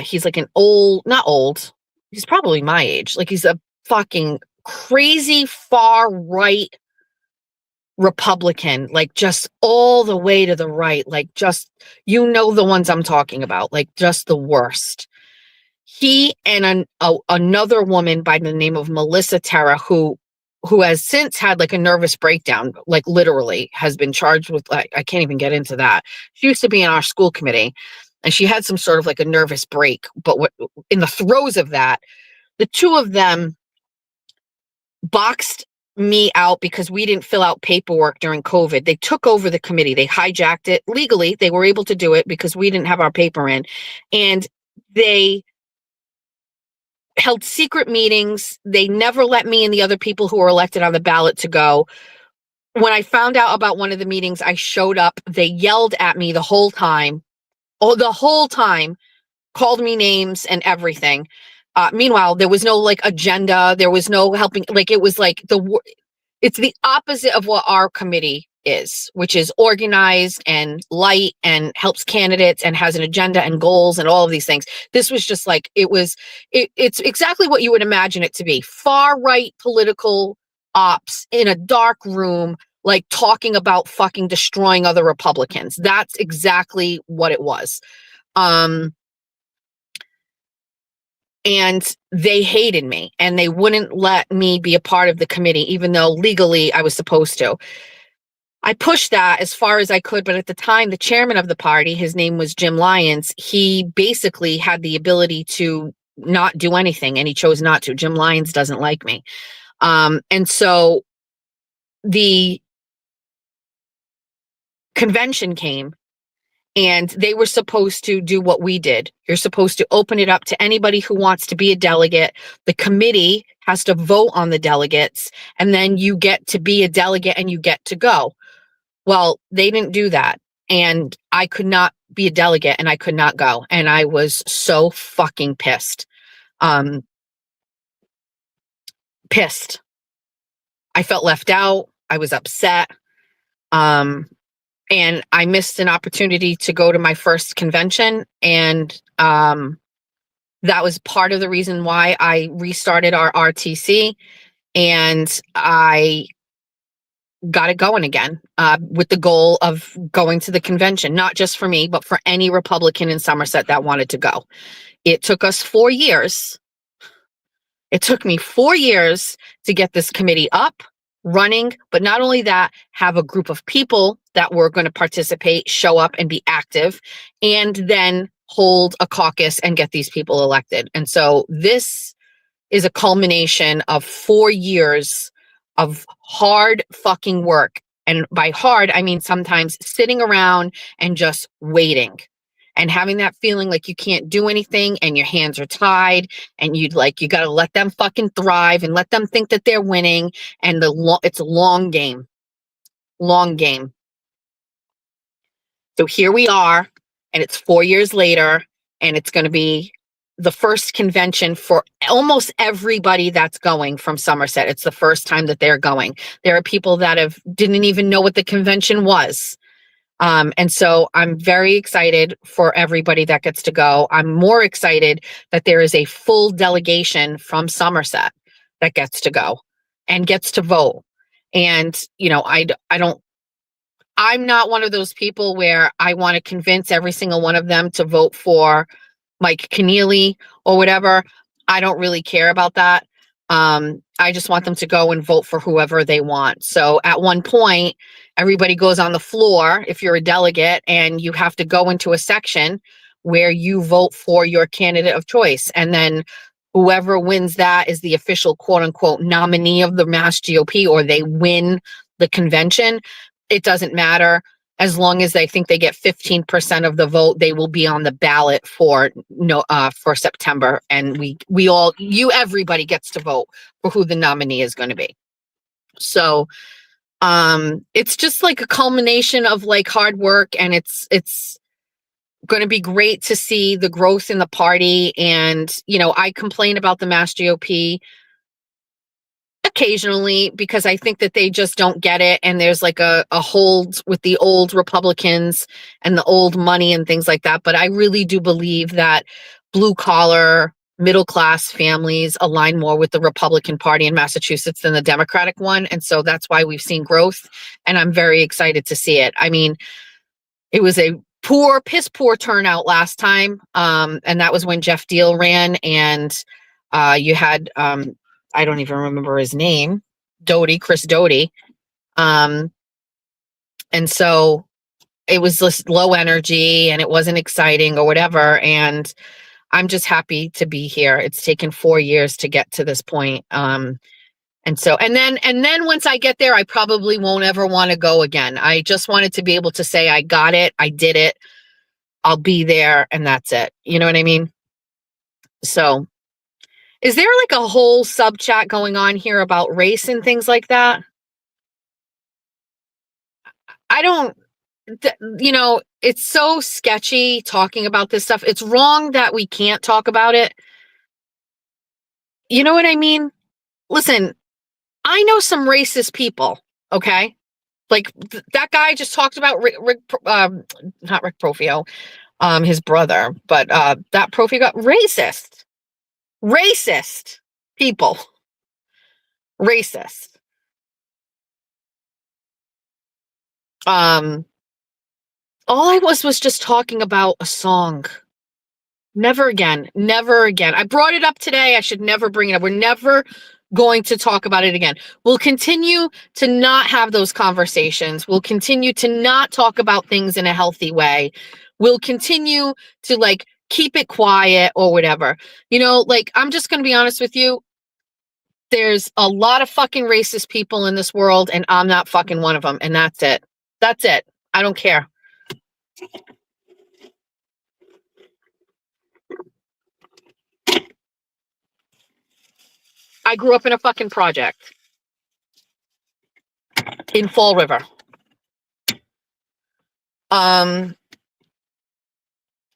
He's like not old. He's probably my age. Like he's a fucking crazy far right Republican, like just all the way to the right, like just, the ones I'm talking about, like just the worst. He and another woman by the name of Melissa Terra, who has since had like a nervous breakdown, like literally has been charged with, like, I can't even get into that. She used to be in our school committee and she had some sort of like a nervous break, but in the throes of that, the two of them boxed me out because we didn't fill out paperwork during COVID. They took over the committee. They hijacked it legally. They were able to do it because we didn't have our paper in, and they held secret meetings. They never let me and the other people who were elected on the ballot to go. When I found out about one of the meetings, I showed up. They yelled at me the whole time. Called me names and everything. Meanwhile, there was no like agenda. There was no helping. Like it was like It's the opposite of what our committee is, which is organized and light and helps candidates and has an agenda and goals and all of these things. This was just like, it's exactly what you would imagine it to be. Far right political ops in a dark room, like talking about fucking destroying other Republicans. That's exactly what it was. And they hated me and they wouldn't let me be a part of the committee, even though legally I was supposed to. I pushed that as far as I could, but at the time, the chairman of the party, his name was Jim Lyons, he basically had the ability to not do anything, and he chose not to. Jim Lyons doesn't like me. And so the convention came, and they were supposed to do what we did. You're supposed to open it up to anybody who wants to be a delegate. The committee has to vote on the delegates, and then you get to be a delegate and you get to go. Well, they didn't do that. And I could not be a delegate and I could not go. And I was so fucking pissed. Pissed. I felt left out. I was upset. And I missed an opportunity to go to my first convention. And that was part of the reason why I restarted our RTC. And I got it going again with the goal of going to the convention, not just for me, but for any Republican in Somerset that wanted to go. It took us 4 years. It took me 4 years to get this committee up, running, but not only that, have a group of people that were going to participate, show up and be active, and then hold a caucus and get these people elected. And so this is a culmination of 4 years of hard fucking work. And by hard, I mean sometimes sitting around and just waiting and having that feeling like you can't do anything and your hands are tied and you got to let them fucking thrive and let them think that they're winning. And it's a long game. So here we are, and it's 4 years later, and it's going to be the first convention for almost everybody that's going from Somerset. It's the first time that they're going. There are people that didn't even know what the convention was. And so I'm very excited for everybody that gets to go. I'm more excited that there is a full delegation from Somerset that gets to go and gets to vote. And, I'm not one of those people where I want to convince every single one of them to vote for Mike Keneally or whatever. I don't really care about that. I just want them to go and vote for whoever they want. So at one point, everybody goes on the floor if you're a delegate, and you have to go into a section where you vote for your candidate of choice. And then whoever wins that is the official quote unquote nominee of the Mass GOP, or they win the convention. It doesn't matter. As long as they think they get 15% of the vote, they will be on the ballot for September. And everybody gets to vote for who the nominee is going to be. So it's just like a culmination of like hard work, and it's going to be great to see the growth in the party. And, I complain about the Mass GOP occasionally because I think that they just don't get it. And there's like a hold with the old Republicans and the old money and things like that. But I really do believe that blue collar, middle class families align more with the Republican Party in Massachusetts than the Democratic one. And so that's why we've seen growth. And I'm very excited to see it. I mean, it was a piss poor turnout last time. And that was when Jeff Deal ran, and you had, I don't even remember his name, Chris Doty. And so it was just low energy and it wasn't exciting or whatever. And I'm just happy to be here. It's taken 4 years to get to this point. And then once I get there, I probably won't ever want to go again. I just wanted to be able to say, I got it. I did it. I'll be there. And that's it. You know what I mean? So is there like a whole sub chat going on here about race and things like that? I don't, it's so sketchy talking about this stuff. It's wrong that we can't talk about it. You know what I mean? Listen, I know some racist people, okay? Like that guy I just talked about, not Rick Profio, his brother, but that Profio got racist people, racist. All I was just talking about a song. Never again. Never again. I brought it up today. I should never bring it up. We're never going to talk about it again. We'll continue to not have those conversations. We'll continue to not talk about things in a healthy way. We'll continue to like keep it quiet or whatever. You know, like I'm just going to be honest with you. There's a lot of fucking racist people in this world and I'm not fucking one of them. And that's it. That's it. I don't care. I grew up in a fucking project in Fall River. I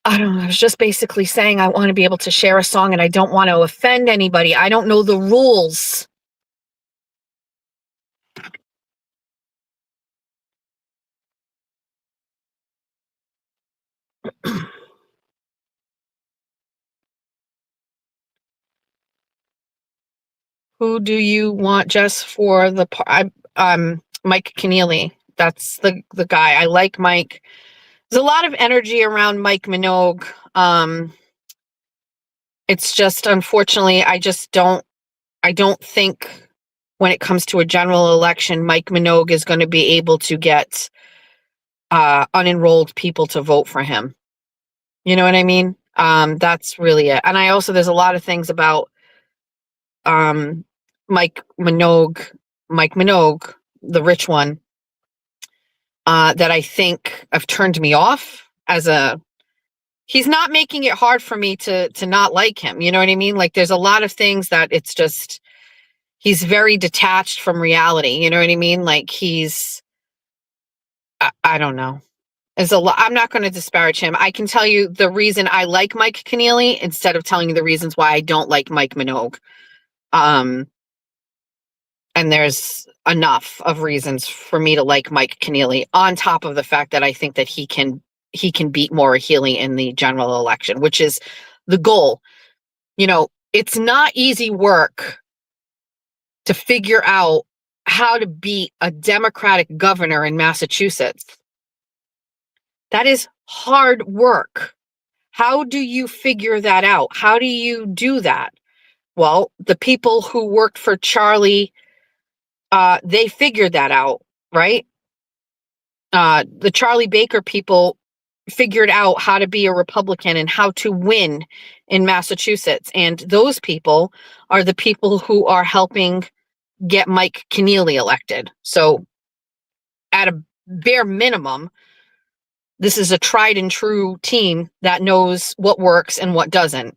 don't know. I was just basically saying I want to be able to share a song and I don't want to offend anybody. I don't know the rules. Who do you want just for the Mike Keneally. That's the guy. I like Mike. There's a lot of energy around Mike Minogue. It's just unfortunately I don't think when it comes to a general election Mike Minogue is going to be able to get unenrolled people to vote for him. You know what I mean? That's really it. And there's a lot of things about Mike Minogue, the rich one, that I think have turned me off he's not making it hard for me to not like him. You know what I mean? Like there's a lot of things that it's just, he's very detached from reality. You know what I mean? Like I don't know. There's a lot. I'm not going to disparage him. I can tell you the reason I like Mike Keneally instead of telling you the reasons why I don't like Mike Minogue. And there's enough of reasons for me to like Mike Keneally on top of the fact that I think that he can beat Maura Healey in the general election, which is the goal. You know, it's not easy work to figure out how to beat a Democratic governor in Massachusetts. That is hard work. How do you figure that out? How do you do that? Well, the people who worked for Charlie, they figured that out, right? The Charlie Baker people figured out how to be a Republican and how to win in Massachusetts. And those people are the people who are helping get Mike Keneally elected. So at a bare minimum, this is a tried and true team that knows what works and what doesn't.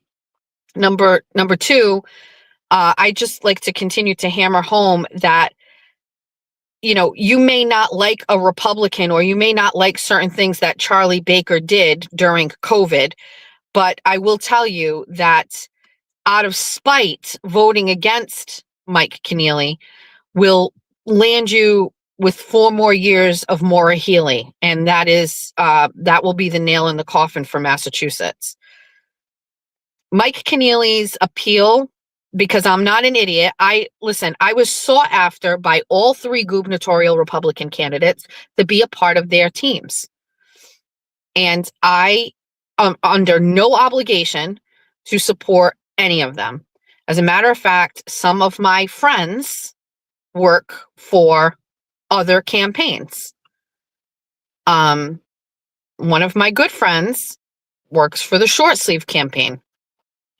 Number two, I just like to continue to hammer home that, you know, you may not like a Republican or you may not like certain things that Charlie Baker did during COVID, but I will tell you that out of spite, voting against Mike Keneally will land you with 4 more years of Maura Healey. And that will be the nail in the coffin for Massachusetts. Mike Keneally's appeal, because I'm not an idiot. I was sought after by all 3 gubernatorial Republican candidates to be a part of their teams. And I am under no obligation to support any of them. As a matter of fact, some of my friends work for other campaigns. One of my good friends works for the short sleeve campaign.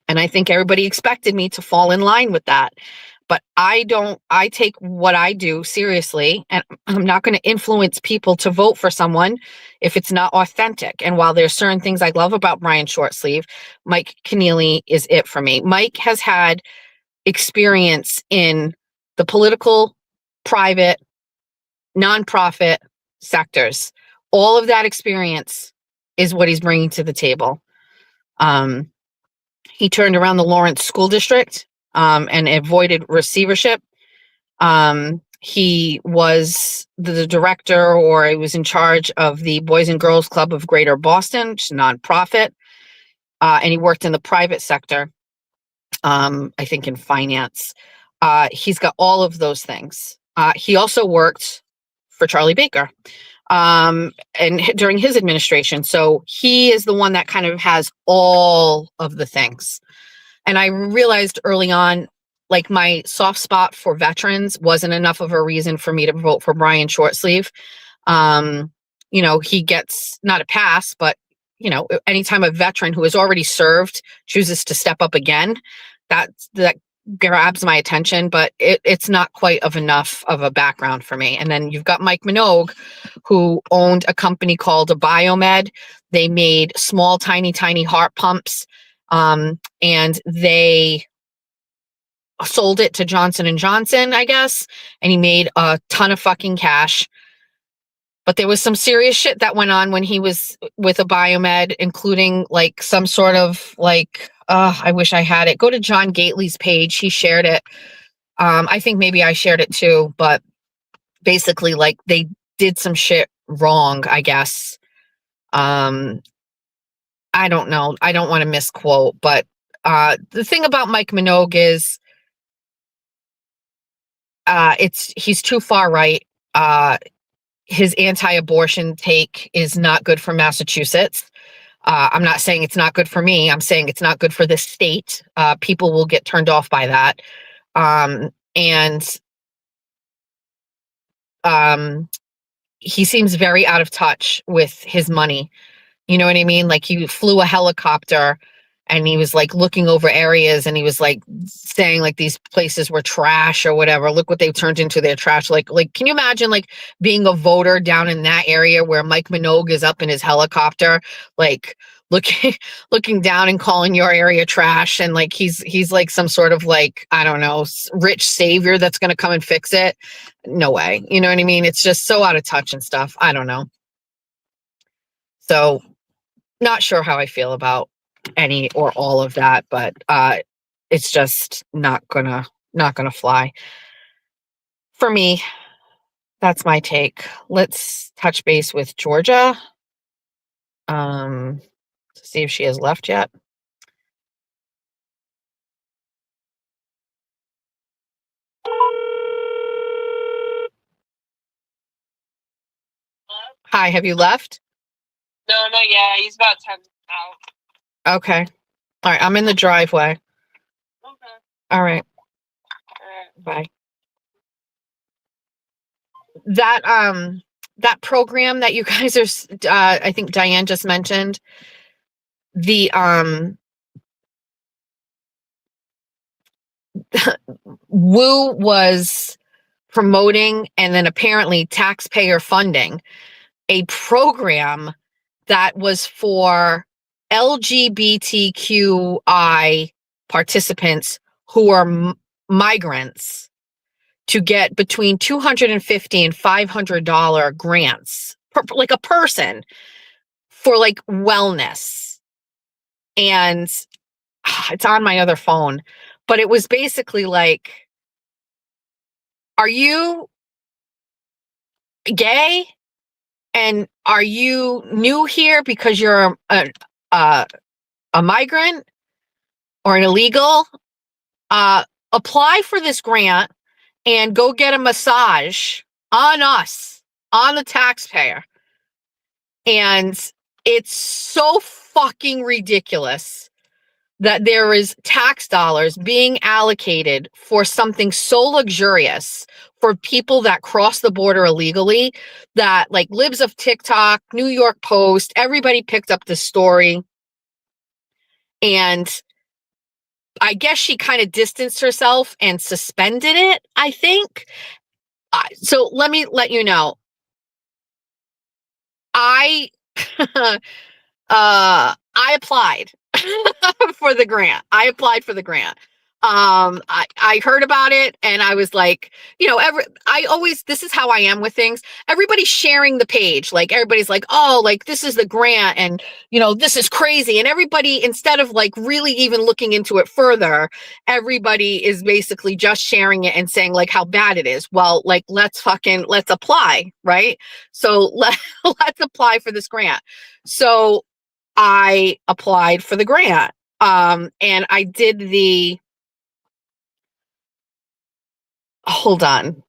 And I think everybody expected me to fall in line with that. But I take what I do seriously, and I'm not going to influence people to vote for someone if it's not authentic. And while there's certain things I love about Brian Shortsleeve, Mike Keneally is it for me. Mike has had experience in the political, private, nonprofit sectors. All of that experience is what he's bringing to the table. He turned around the Lawrence School District and avoided receivership. He was the director, or he was in charge of the Boys and Girls Club of Greater Boston, which is a nonprofit. And he worked in the private sector, I think in finance. He's got all of those things. He also worked for Charlie Baker and during his administration. So he is the one that kind of has all of the things. And I realized early on, like, my soft spot for veterans wasn't enough of a reason for me to vote for Brian Shortsleeve. He gets not a pass, but anytime a veteran who has already served chooses to step up again, that grabs my attention, but it's not quite of enough of a background for me. And then you've got Mike Minogue, who owned a company called Biomed. They made small, tiny heart pumps, and they sold it to Johnson and Johnson, I guess, and he made a ton of fucking cash. But there was some serious shit that went on when he was with a Biomed, including like some sort of like, I wish I had it. Go to John Gately's page. He shared it. I think maybe I shared it too, but basically like they did some shit wrong, I guess. I don't know. I don't want to misquote, but the thing about Mike Minogue is he's too far right. His anti-abortion take is not good for Massachusetts. I'm not saying it's not good for me. I'm saying it's not good for this state. People will get turned off by that. He seems very out of touch with his money. You know what I mean? Like, he flew a helicopter and he was like looking over areas and he was like saying like these places were trash or whatever. Look what they've turned into their trash. Like, can you imagine like being a voter down in that area where Mike Minogue is up in his helicopter, like looking down and calling your area trash, and like he's like some sort of like, I don't know, rich savior that's going to come and fix it? No way. You know what I mean? It's just so out of touch and stuff. I don't know. So not sure how I feel about any or all of that, but it's just not gonna fly for me. That's my take. Let's touch base with Georgia to see if she has left yet. Hi, have you left? No, not yet. He's about 10 out. Okay. All right, I'm in the driveway. Okay. All right. Bye. That program that you guys are, I think Diane just mentioned, the Woo was promoting and then apparently taxpayer funding a program that was for LGBTQI participants who are migrants to get between $250 and $500 grants per, like a person, for like wellness. And it's on my other phone, but it was basically like, are you gay? And are you new here because you're a migrant or an illegal? Apply for this grant and go get a massage on us, on the taxpayer. And it's so fucking ridiculous that there is tax dollars being allocated for something so luxurious for people that cross the border illegally, that like Libs of TikTok, New York Post, everybody picked up the story. And I guess she kind of distanced herself and suspended it, I think. So let me let you know. I I applied for the grant. I heard about it and I was like, this is how I am with things. Everybody's sharing the page. Like everybody's like, oh, like this is the grant and this is crazy. And everybody, instead of like really even looking into it further, everybody is basically just sharing it and saying like how bad it is. Well, like, let's apply. Right. So let's apply for this grant. So I applied for the grant. And I did hold on.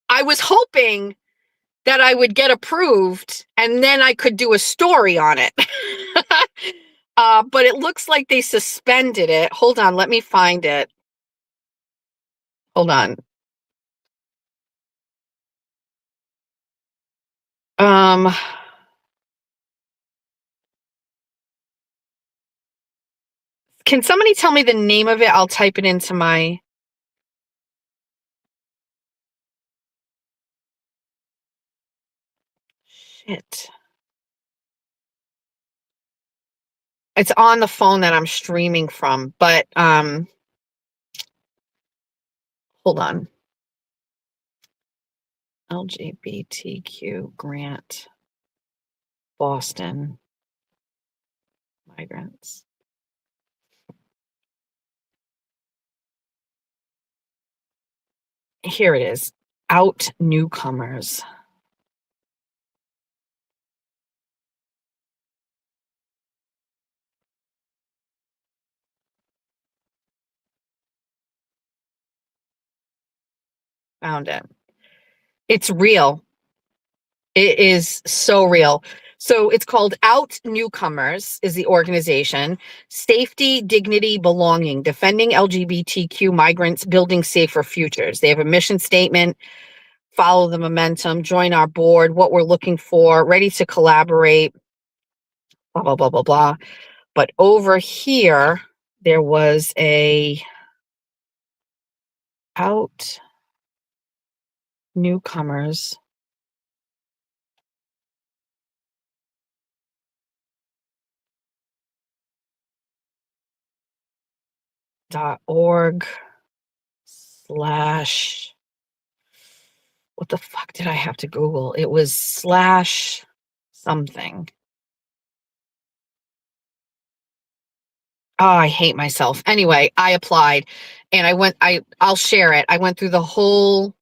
I was hoping that I would get approved and then I could do a story on it. But it looks like they suspended it. Hold on, let me find it. Hold on. Can somebody tell me the name of it? I'll type it into my... Shit. It's on the phone that I'm streaming from, but hold on. LGBTQ grant, Boston, migrants. Here it is. Out newcomers. Found it. It's real. It is so real. So it's called Out Newcomers is the organization. Safety, Dignity, Belonging, Defending LGBTQ Migrants, Building Safer Futures. They have a mission statement, follow the momentum, join our board, what we're looking for, ready to collaborate, blah, blah, blah, blah, blah. But over here, there was a Out Newcomers. .org/ what the fuck did I have to Google? It was / something. Oh, I hate myself. Anyway, I applied and I'll share it. I went through the whole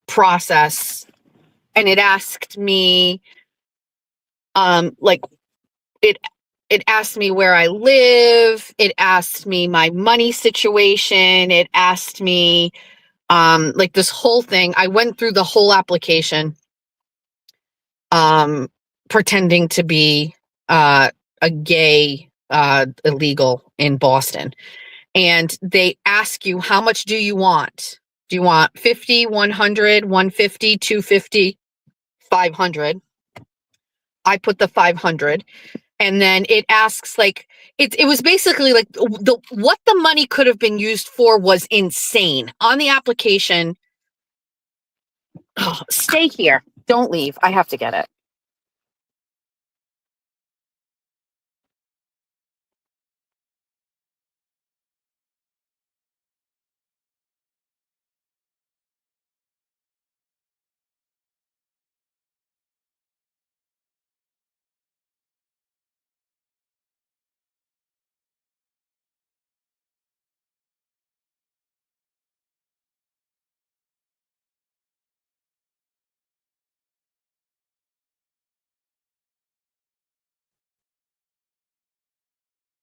process and it asked me, it asked me where I live. It asked me my money situation. It asked me, like this whole thing. I went through the whole application, pretending to be, a gay, illegal in Boston. And they ask you, how much do you want? Do you want 50, 100, 150, 250, 500? I put the 500. And then it asks like, it was basically like what the money could have been used for was insane. On the application, stay here. Don't leave. I have to get it.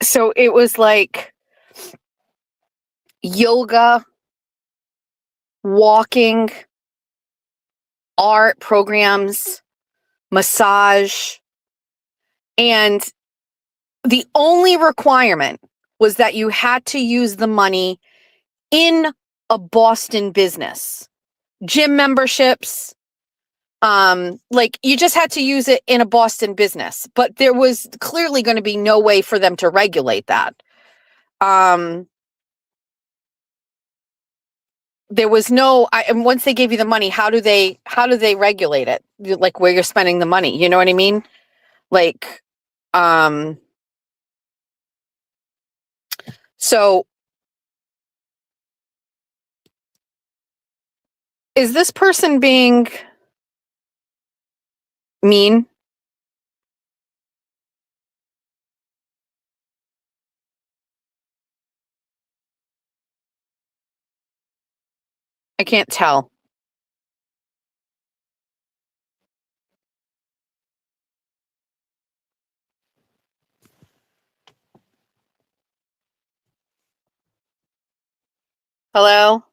So it was like yoga, walking, art programs, massage, and the only requirement was that you had to use the money in a Boston business. Gym memberships, like you just had to use it in a Boston business, but there was clearly going to be no way for them to regulate that. There was no, and once they gave you the money, how do they regulate it? Like where you're spending the money, you know what I mean? Like, so Is this person being mean? I can't tell. Hello?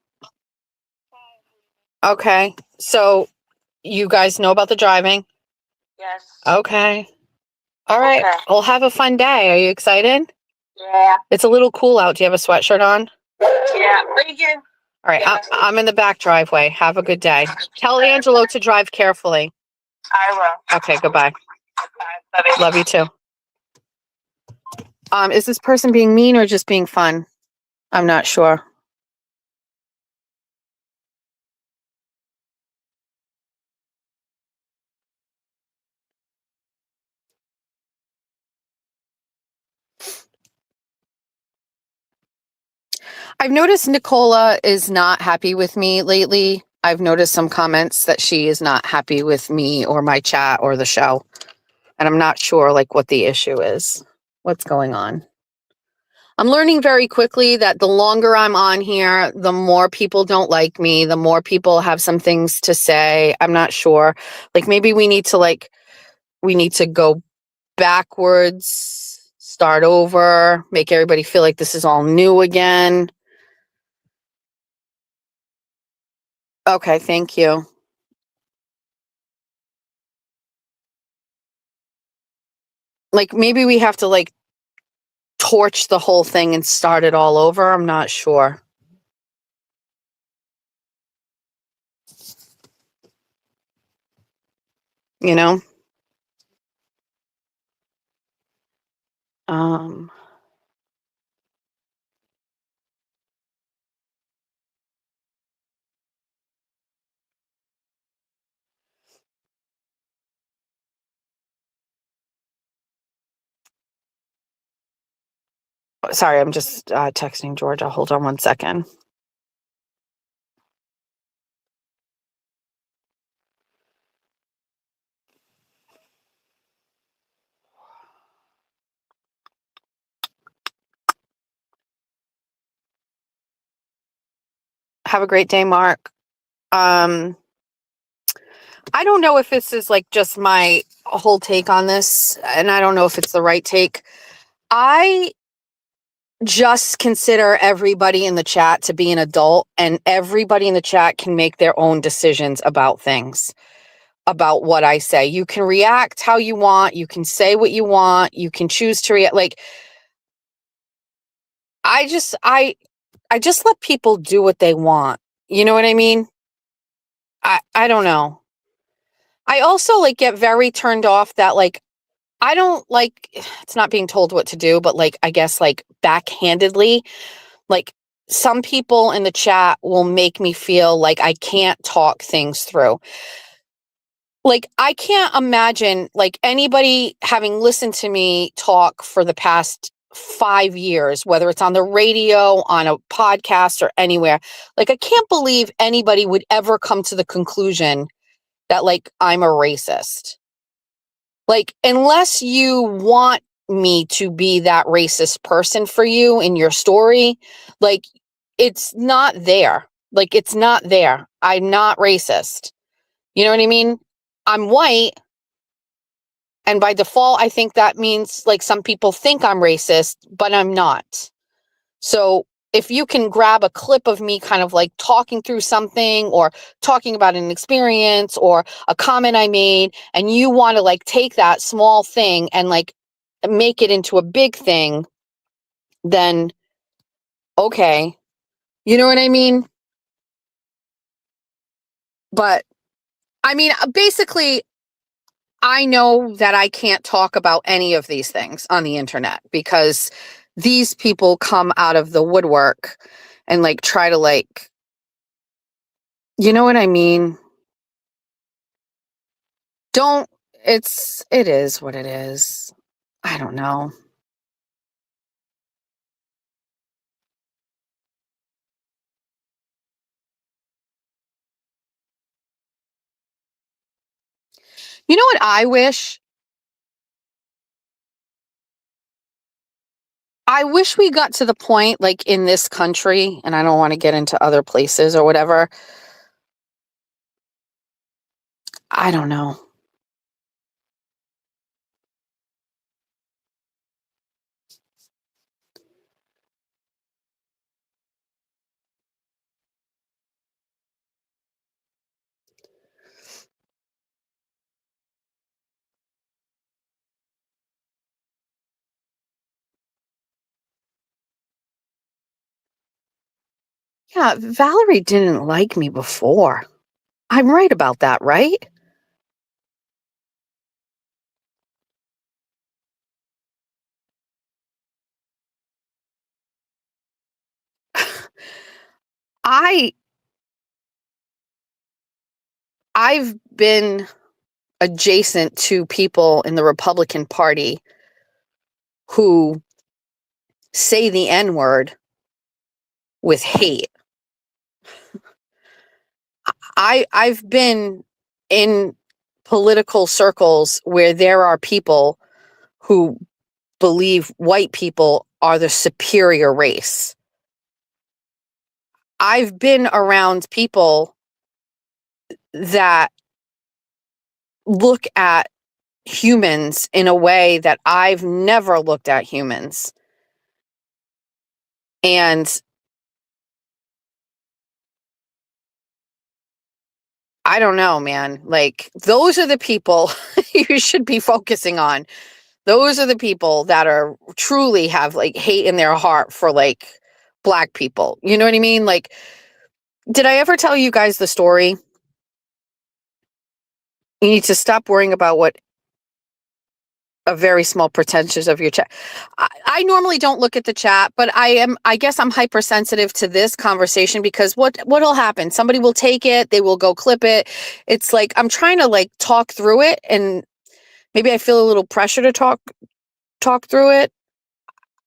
Okay. So you guys know about the driving? Yes. Okay. All right. Okay. We'll have a fun day. Are you excited? Yeah. It's a little cool out. Do you have a sweatshirt on? Yeah. Pretty good. All right. I'm in the back driveway. Have a good day. Tell Angelo to drive carefully. I will. Okay. Goodbye. Love you. Love you too. Is this person being mean or just being fun? I'm not sure. I've noticed Nicola is not happy with me lately. I've noticed some comments that she is not happy with me or my chat or the show. And I'm not sure like what the issue is. What's going on? I'm learning very quickly that the longer I'm on here, the more people don't like me, the more people have some things to say. I'm not sure. Like maybe we need to go backwards, start over, make everybody feel like this is all new again. Okay, thank you. Like maybe we have to like torch the whole thing and start it all over. I'm not sure. You know? Um Sorry, I'm just texting Georgia. Hold on one second. Have a great day, Mark. I don't know if this is like just my whole take on this, and I don't know if it's the right take. I just consider everybody in the chat to be an adult, and everybody in the chat can make their own decisions about things, about what I say. You can react how you want, you can say what you want, you can choose to react. Like I just let people do what they want. You know what I mean? I don't know. I also like get very turned off that like I don't like it's not being told what to do, but like I guess like backhandedly, like some people in the chat will make me feel like I can't talk things through. Like I can't imagine like anybody having listened to me talk for the past 5 years, whether it's on the radio, on a podcast or anywhere. Like I can't believe anybody would ever come to the conclusion that like I'm a racist. Like, unless you want me to be that racist person for you in your story, like, it's not there. Like, it's not there. I'm not racist. You know what I mean? I'm white. And by default, I think that means like some people think I'm racist, but I'm not. So if you can grab a clip of me kind of like talking through something or talking about an experience or a comment I made, and you want to like take that small thing and like make it into a big thing, then okay. You know what I mean? But I mean, basically, I know that I can't talk about any of these things on the internet because these people come out of the woodwork and like try to like, you know what I mean? Don't, it is what it is. I don't know. You know what I wish? I wish we got to the point, like in this country, and I don't want to get into other places or whatever. I don't know. Yeah, Valerie didn't like me before. I'm right about that, right? I I've been adjacent to people in the Republican Party who say the N-word with hate. I've been in political circles where there are people who believe white people are the superior race. I've been around people that look at humans in a way that I've never looked at humans. And I don't know, man. Like, those are the people you should be focusing on. Those are the people that are truly have like hate in their heart for like black people. You know what I mean? Like, did I ever tell you guys the story? You need to stop worrying about what a very small percentage of your chat. I normally don't look at the chat, but I guess I'm hypersensitive to this conversation because what'll happen? Somebody will take it, they will go clip it. It's like, I'm trying to like talk through it, and maybe I feel a little pressure to talk through it.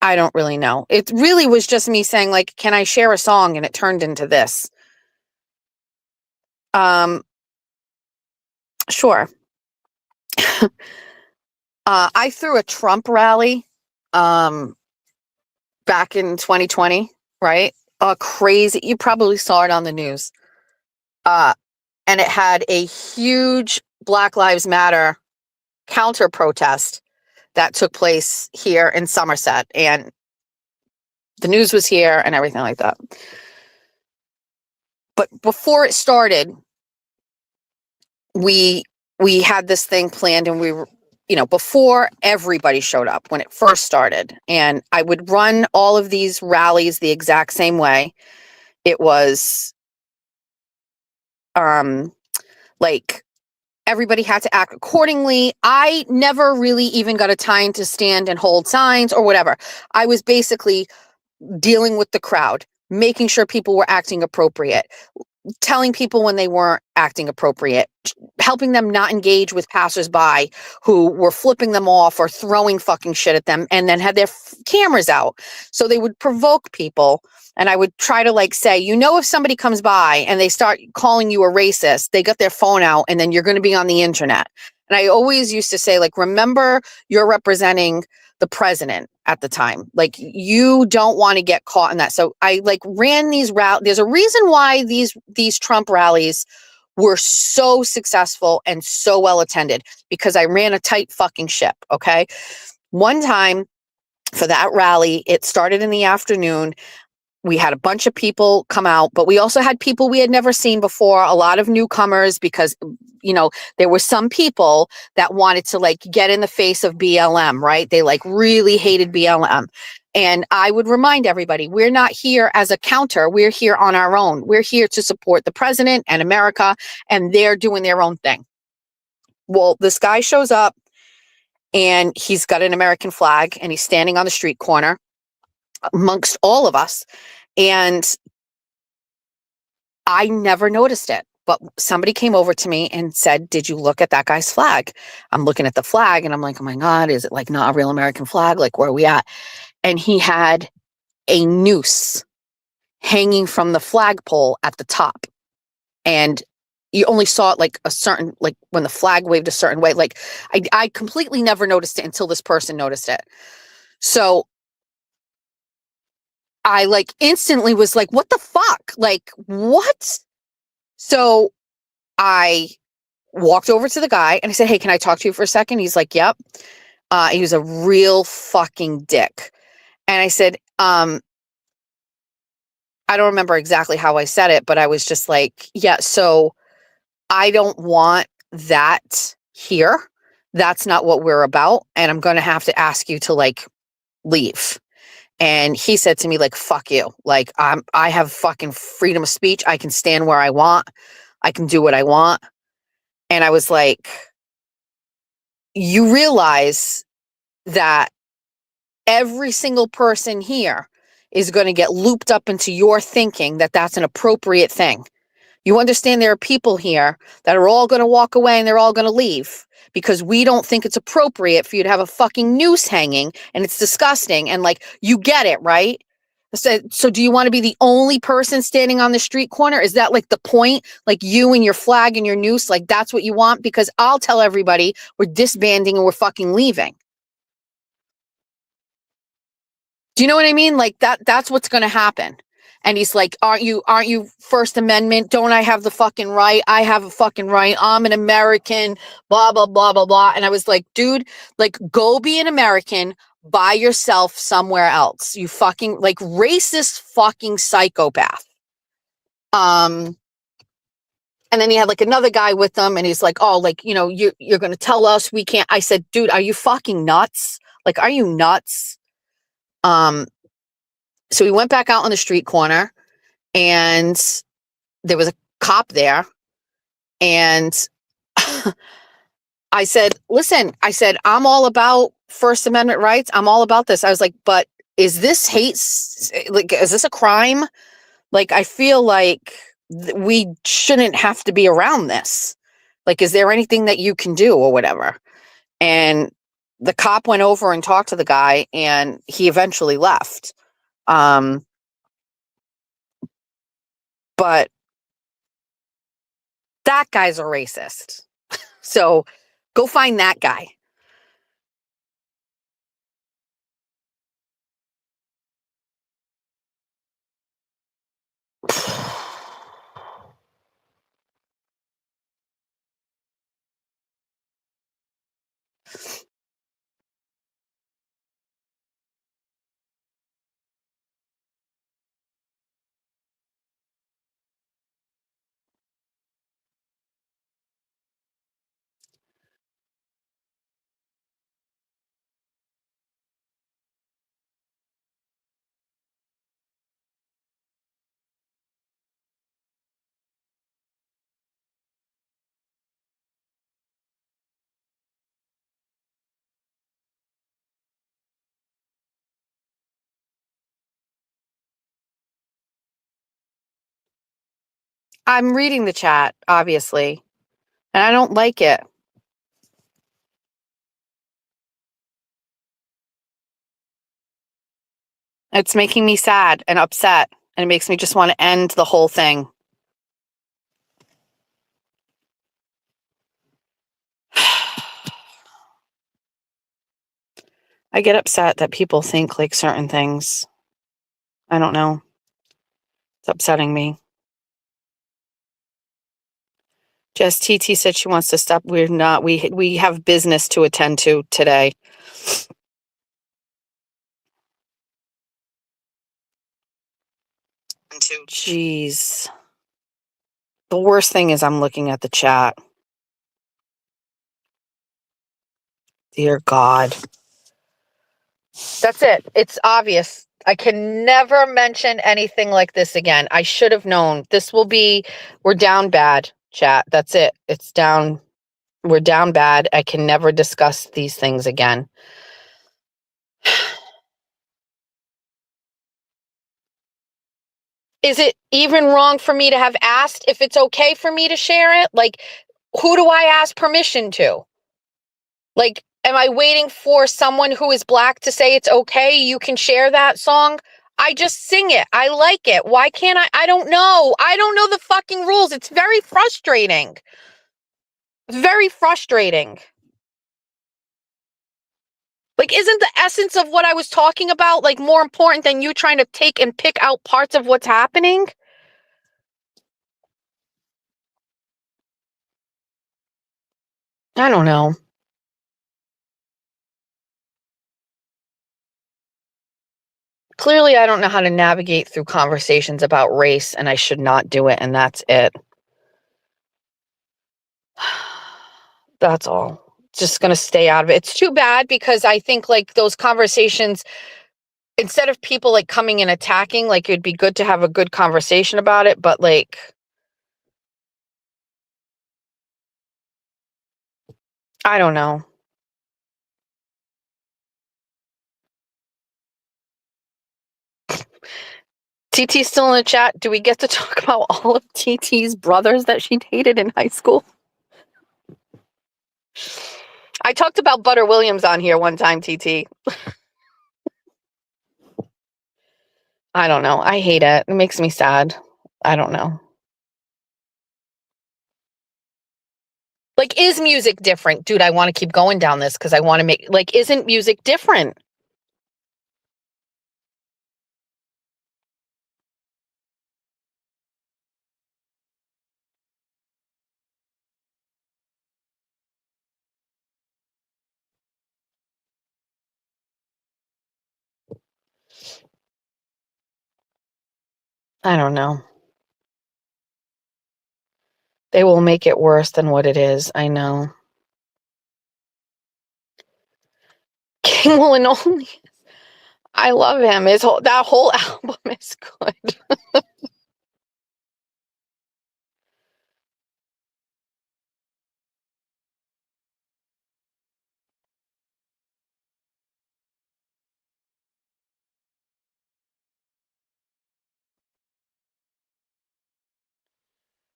I don't really know. It really was just me saying like, can I share a song? And it turned into this. Sure. I threw a Trump rally back in 2020, right? Crazy. You probably saw it on the news. And it had a huge Black Lives Matter counter protest that took place here in Somerset. And the news was here and everything like that. But before it started, we had this thing planned, and we were, before everybody showed up when it first started. And I would run all of these rallies the exact same way. It was like everybody had to act accordingly. I never really even got a time to stand and hold signs or whatever. I was basically dealing with the crowd, making sure people were acting appropriate, telling people when they weren't acting appropriate, helping them not engage with passersby who were flipping them off or throwing fucking shit at them, and then had their cameras out. So they would provoke people. And I would try to like say, if somebody comes by and they start calling you a racist, they got their phone out, and then you're going to be on the internet. And I always used to say, like, remember, you're representing the president at the time. Like, you don't want to get caught in that. So I like ran these rallies. There's a reason why these Trump rallies were so successful and so well attended, because I ran a tight fucking ship. Okay. One time for that rally, it started in the afternoon. We had a bunch of people come out, but we also had people we had never seen before, a lot of newcomers, because, there were some people that wanted to like get in the face of BLM, right? They like really hated BLM. And I would remind everybody, we're not here as a counter. We're here on our own. We're here to support the president and America, and they're doing their own thing. Well, this guy shows up, and he's got an American flag, and he's standing on the street corner amongst all of us. And I never noticed it, but somebody came over to me and said, did you look at that guy's flag? I'm looking at the flag, and I'm like, oh my God, is it like not a real American flag? Like, where are we at? And he had a noose hanging from the flagpole at the top. And you only saw it like a certain, like when the flag waved a certain way. Like I completely never noticed it until this person noticed it. So I like instantly was like, what the fuck? Like, what? So I walked over to the guy and I said, hey, can I talk to you for a second? He's like, yep. He was a real fucking dick. And I said, I don't remember exactly how I said it, but I was just like, yeah, so I don't want that here. That's not what we're about. And I'm going to have to ask you to like leave. And he said to me, like, fuck you. Like, I have fucking freedom of speech. I can stand where I want. I can do what I want. And I was like, you realize that every single person here is going to get looped up into your thinking that that's an appropriate thing. You understand there are people here that are all going to walk away and they're all going to leave because we don't think it's appropriate for you to have a fucking noose hanging and it's disgusting. And like, you get it, right? So do you want to be the only person standing on the street corner? Is that like the point? Like you and your flag and your noose, like that's what you want? Because I'll tell everybody we're disbanding and we're fucking leaving. Do you know what I mean? Like that's what's going to happen. And he's like, aren't you First Amendment? Don't I have the fucking right? I have a fucking right. I'm an American, blah, blah, blah, blah, blah. And I was like, dude, like go be an American by yourself somewhere else. You fucking like racist fucking psychopath. And then he had like another guy with him and he's like, oh, like, you know, you're going to tell us we can't. I said, dude, are you fucking nuts? Like, are you nuts? So we went back out on the street corner and there was a cop there. And I said, listen, I said, I'm all about First Amendment rights. I'm all about this. I was like, but is this hate? Like, is this a crime? Like, I feel like we shouldn't have to be around this. Like, is there anything that you can do or whatever? And the cop went over and talked to the guy and he eventually left. But that guy's a racist. So go find that guy. I'm reading the chat, obviously, and I don't like it. It's making me sad and upset, and it makes me just want to end the whole thing. I get upset that people think like certain things. I don't know. It's upsetting me. Jess TT said she wants to stop. We're not. We have business to attend to today. Jeez. The worst thing is I'm looking at the chat. Dear God. That's it. It's obvious. I can never mention anything like this again. I should have known. We're down bad, chat. That's it. It's down. We're down bad. I can never discuss these things again. Is it even wrong for me to have asked if it's okay for me to share it? Like, who do I ask permission to? Like, am I waiting for someone who is black to say it's okay? You can share that song? I just sing it. I like it. Why can't I? I don't know. I don't know the fucking rules. It's very frustrating. Very frustrating. Like, isn't the essence of what I was talking about, like, more important than you trying to take and pick out parts of what's happening? I don't know. Clearly, I don't know how to navigate through conversations about race, and I should not do it, and that's it. That's all. Just going to stay out of it. It's too bad because I think, like, those conversations, instead of people, like, coming and attacking, like, it'd be good to have a good conversation about it, but, like, I don't know. TT's still in the chat. Do we get to talk about all of TT's brothers that she dated in high school? I talked about Butter Williams on here one time, TT. I don't know. I hate it. It makes me sad. I don't know. Like, is music different? Dude, I want to keep going down this because I want to make, like, isn't music different? I don't know. They will make it worse than what it is. I know. King will and only. I love him. That whole album is good.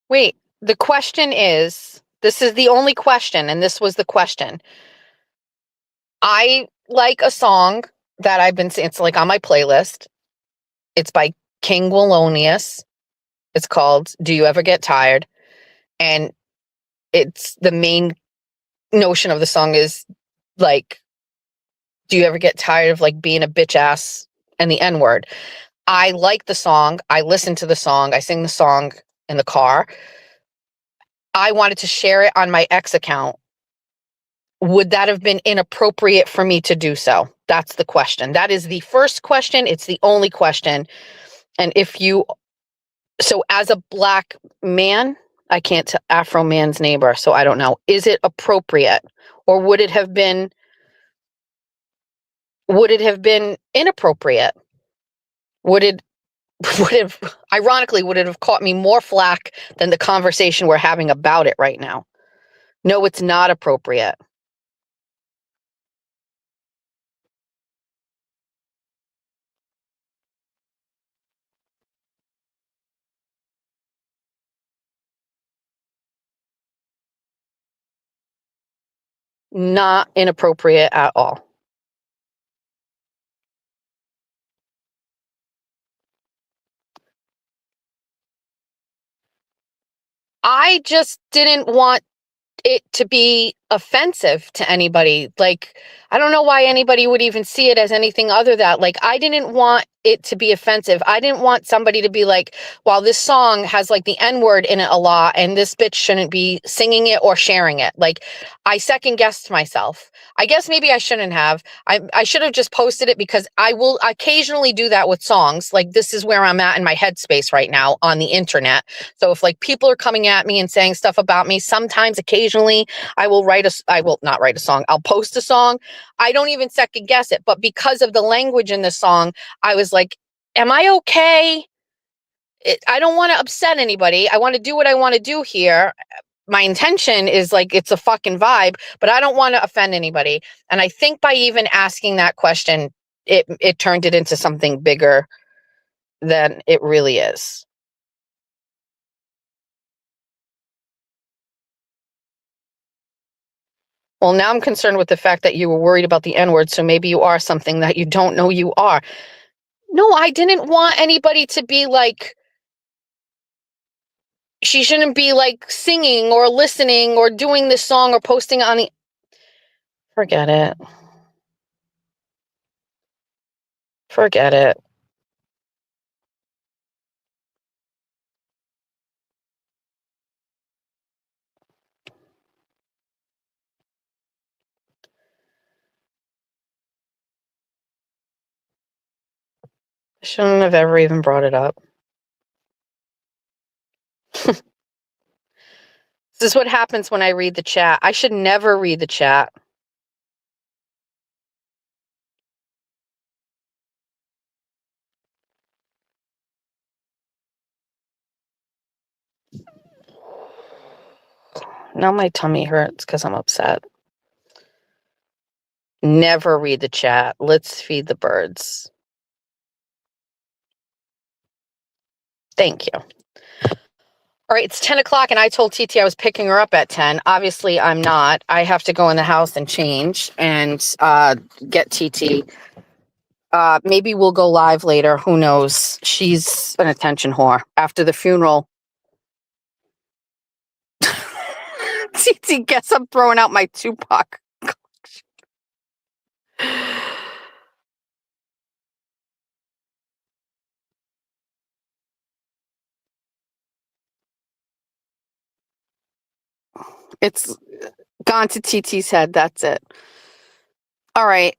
Wait, the question is, this is the only question, and this was the question. I like a song that I've been, it's like on my playlist. It's by King Wallonius. It's called Do You Ever Get Tired? And it's the main notion of the song is like, do you ever get tired of like being a bitch ass and the N word? I like the song. I listen to the song. I sing the song in the car. I wanted to share it on my ex account. Would that have been inappropriate for me to do so? That's the question. That is the first question. It's the only question. And so as a black man, I can't tell Afro man's neighbor, so I don't know. Is it appropriate, or would it have been inappropriate? Would it would it have caught me more flack than the conversation we're having about it right now? No, it's not appropriate. Not inappropriate at all. I just didn't want it to be offensive to anybody. Like, I don't know why anybody would even see it as anything other than like, I didn't want it to be offensive. I didn't want somebody to be like, well, this song has like the N word in it a lot and this bitch shouldn't be singing it or sharing it. Like, I second guessed myself. I guess maybe I shouldn't have. I should have just posted it because I will occasionally do that with songs. Like, this is where I'm at in my headspace right now on the internet. So if like people are coming at me and saying stuff about me, sometimes occasionally I will not write a song. I'll post a song. I don't even second guess it. But because of the language in the song, I was like, am I okay? I don't want to upset anybody. I want to do what I want to do here. My intention is like, it's a fucking vibe, but I don't want to offend anybody. And I think by even asking that question, it turned it into something bigger than it really is. Well, now I'm concerned with the fact that you were worried about the N-word, so maybe you are something that you don't know you are. No, I didn't want anybody to be like, she shouldn't be like singing or listening or doing this song or posting on the. Forget it. Forget it. I shouldn't have ever even brought it up. This is what happens when I read the chat. I should never read the chat. Now my tummy hurts because I'm upset. Never read the chat. Let's feed the birds. Thank you. All right, it's 10 o'clock and I told TT I was picking her up at 10. Obviously, I'm not. I have to go in the house and change and get TT. Maybe we'll go live later. Who knows? She's an attention whore. After the funeral. TT, guess I'm throwing out my Tupac. It's gone to TT's head. That's it. All right.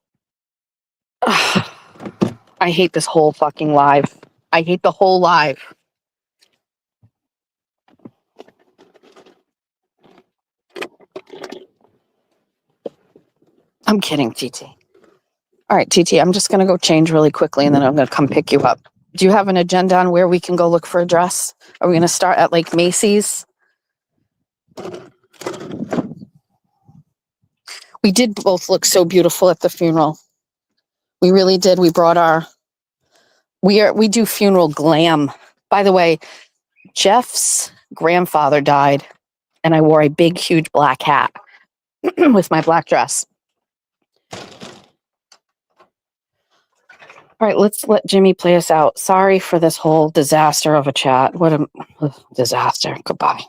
I hate this whole fucking live. I hate the whole live. I'm kidding, TT. All right, TT, I'm just going to go change really quickly and then I'm going to come pick you up. Do you have an agenda on where we can go look for a dress? Are we going to start at like Macy's? We did both look so beautiful at the funeral. We really did. We brought we do funeral glam. By the way, Jeff's grandfather died and I wore a big, huge black hat with my black dress. All right, let's let Jimmy play us out. Sorry for this whole disaster of a chat. What a disaster. Goodbye.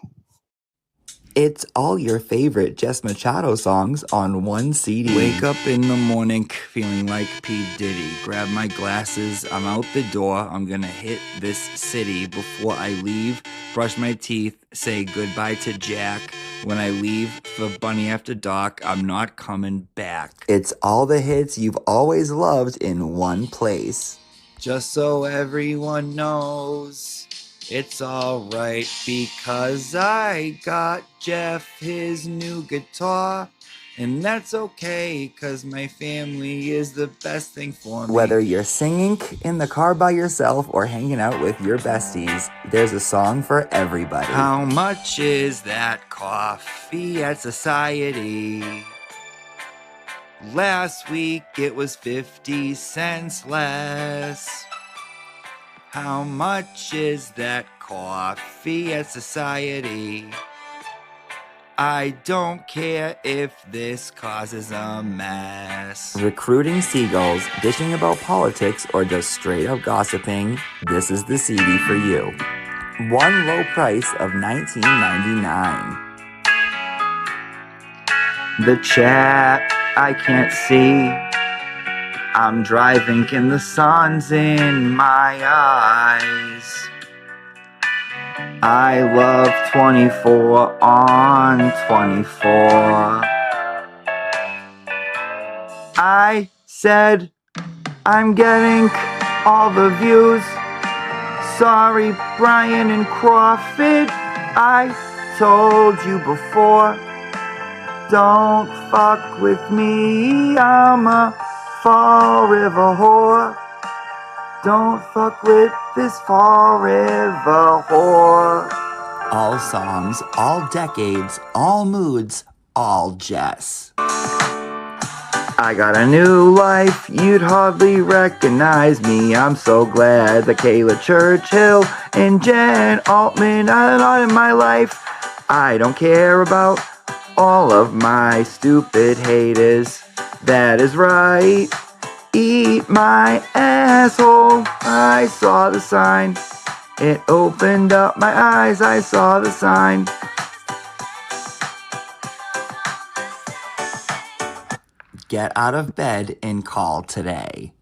It's all your favorite Jess Machado songs on one CD. Wake up in the morning feeling like P. Diddy. Grab my glasses, I'm out the door. I'm gonna hit this city. Before I leave, brush my teeth, say goodbye to Jack. When I leave for Bunny After Dark, I'm not coming back. It's all the hits you've always loved in one place. Just so everyone knows, it's alright because I got Jeff his new guitar. And that's okay, cause my family is the best thing for me. Whether you're singing in the car by yourself or hanging out with your besties, there's a song for everybody. How much is that coffee at Society? Last week it was 50 cents less. How much is that coffee at Society? I don't care if this causes a mess. Recruiting seagulls, dishing about politics, or just straight up gossiping, this is the CD for you. One low price of $19.99. The chat I can't see. I'm driving and the sun's in my eyes. I love 24 on 24. I said I'm getting all the views. Sorry, Brian and Crawford, I told you before. Don't fuck with me, I'm a Fall River whore. Don't fuck with this Fall River whore. All songs, all decades, all moods, all Jess. I got a new life, you'd hardly recognize me. I'm so glad that Kayla Churchill and Jen Altman are not in my life. I don't care about all of my stupid haters. That is right. Eat my asshole. I saw the sign. It opened up my eyes. I saw the sign. Get out of bed and call today.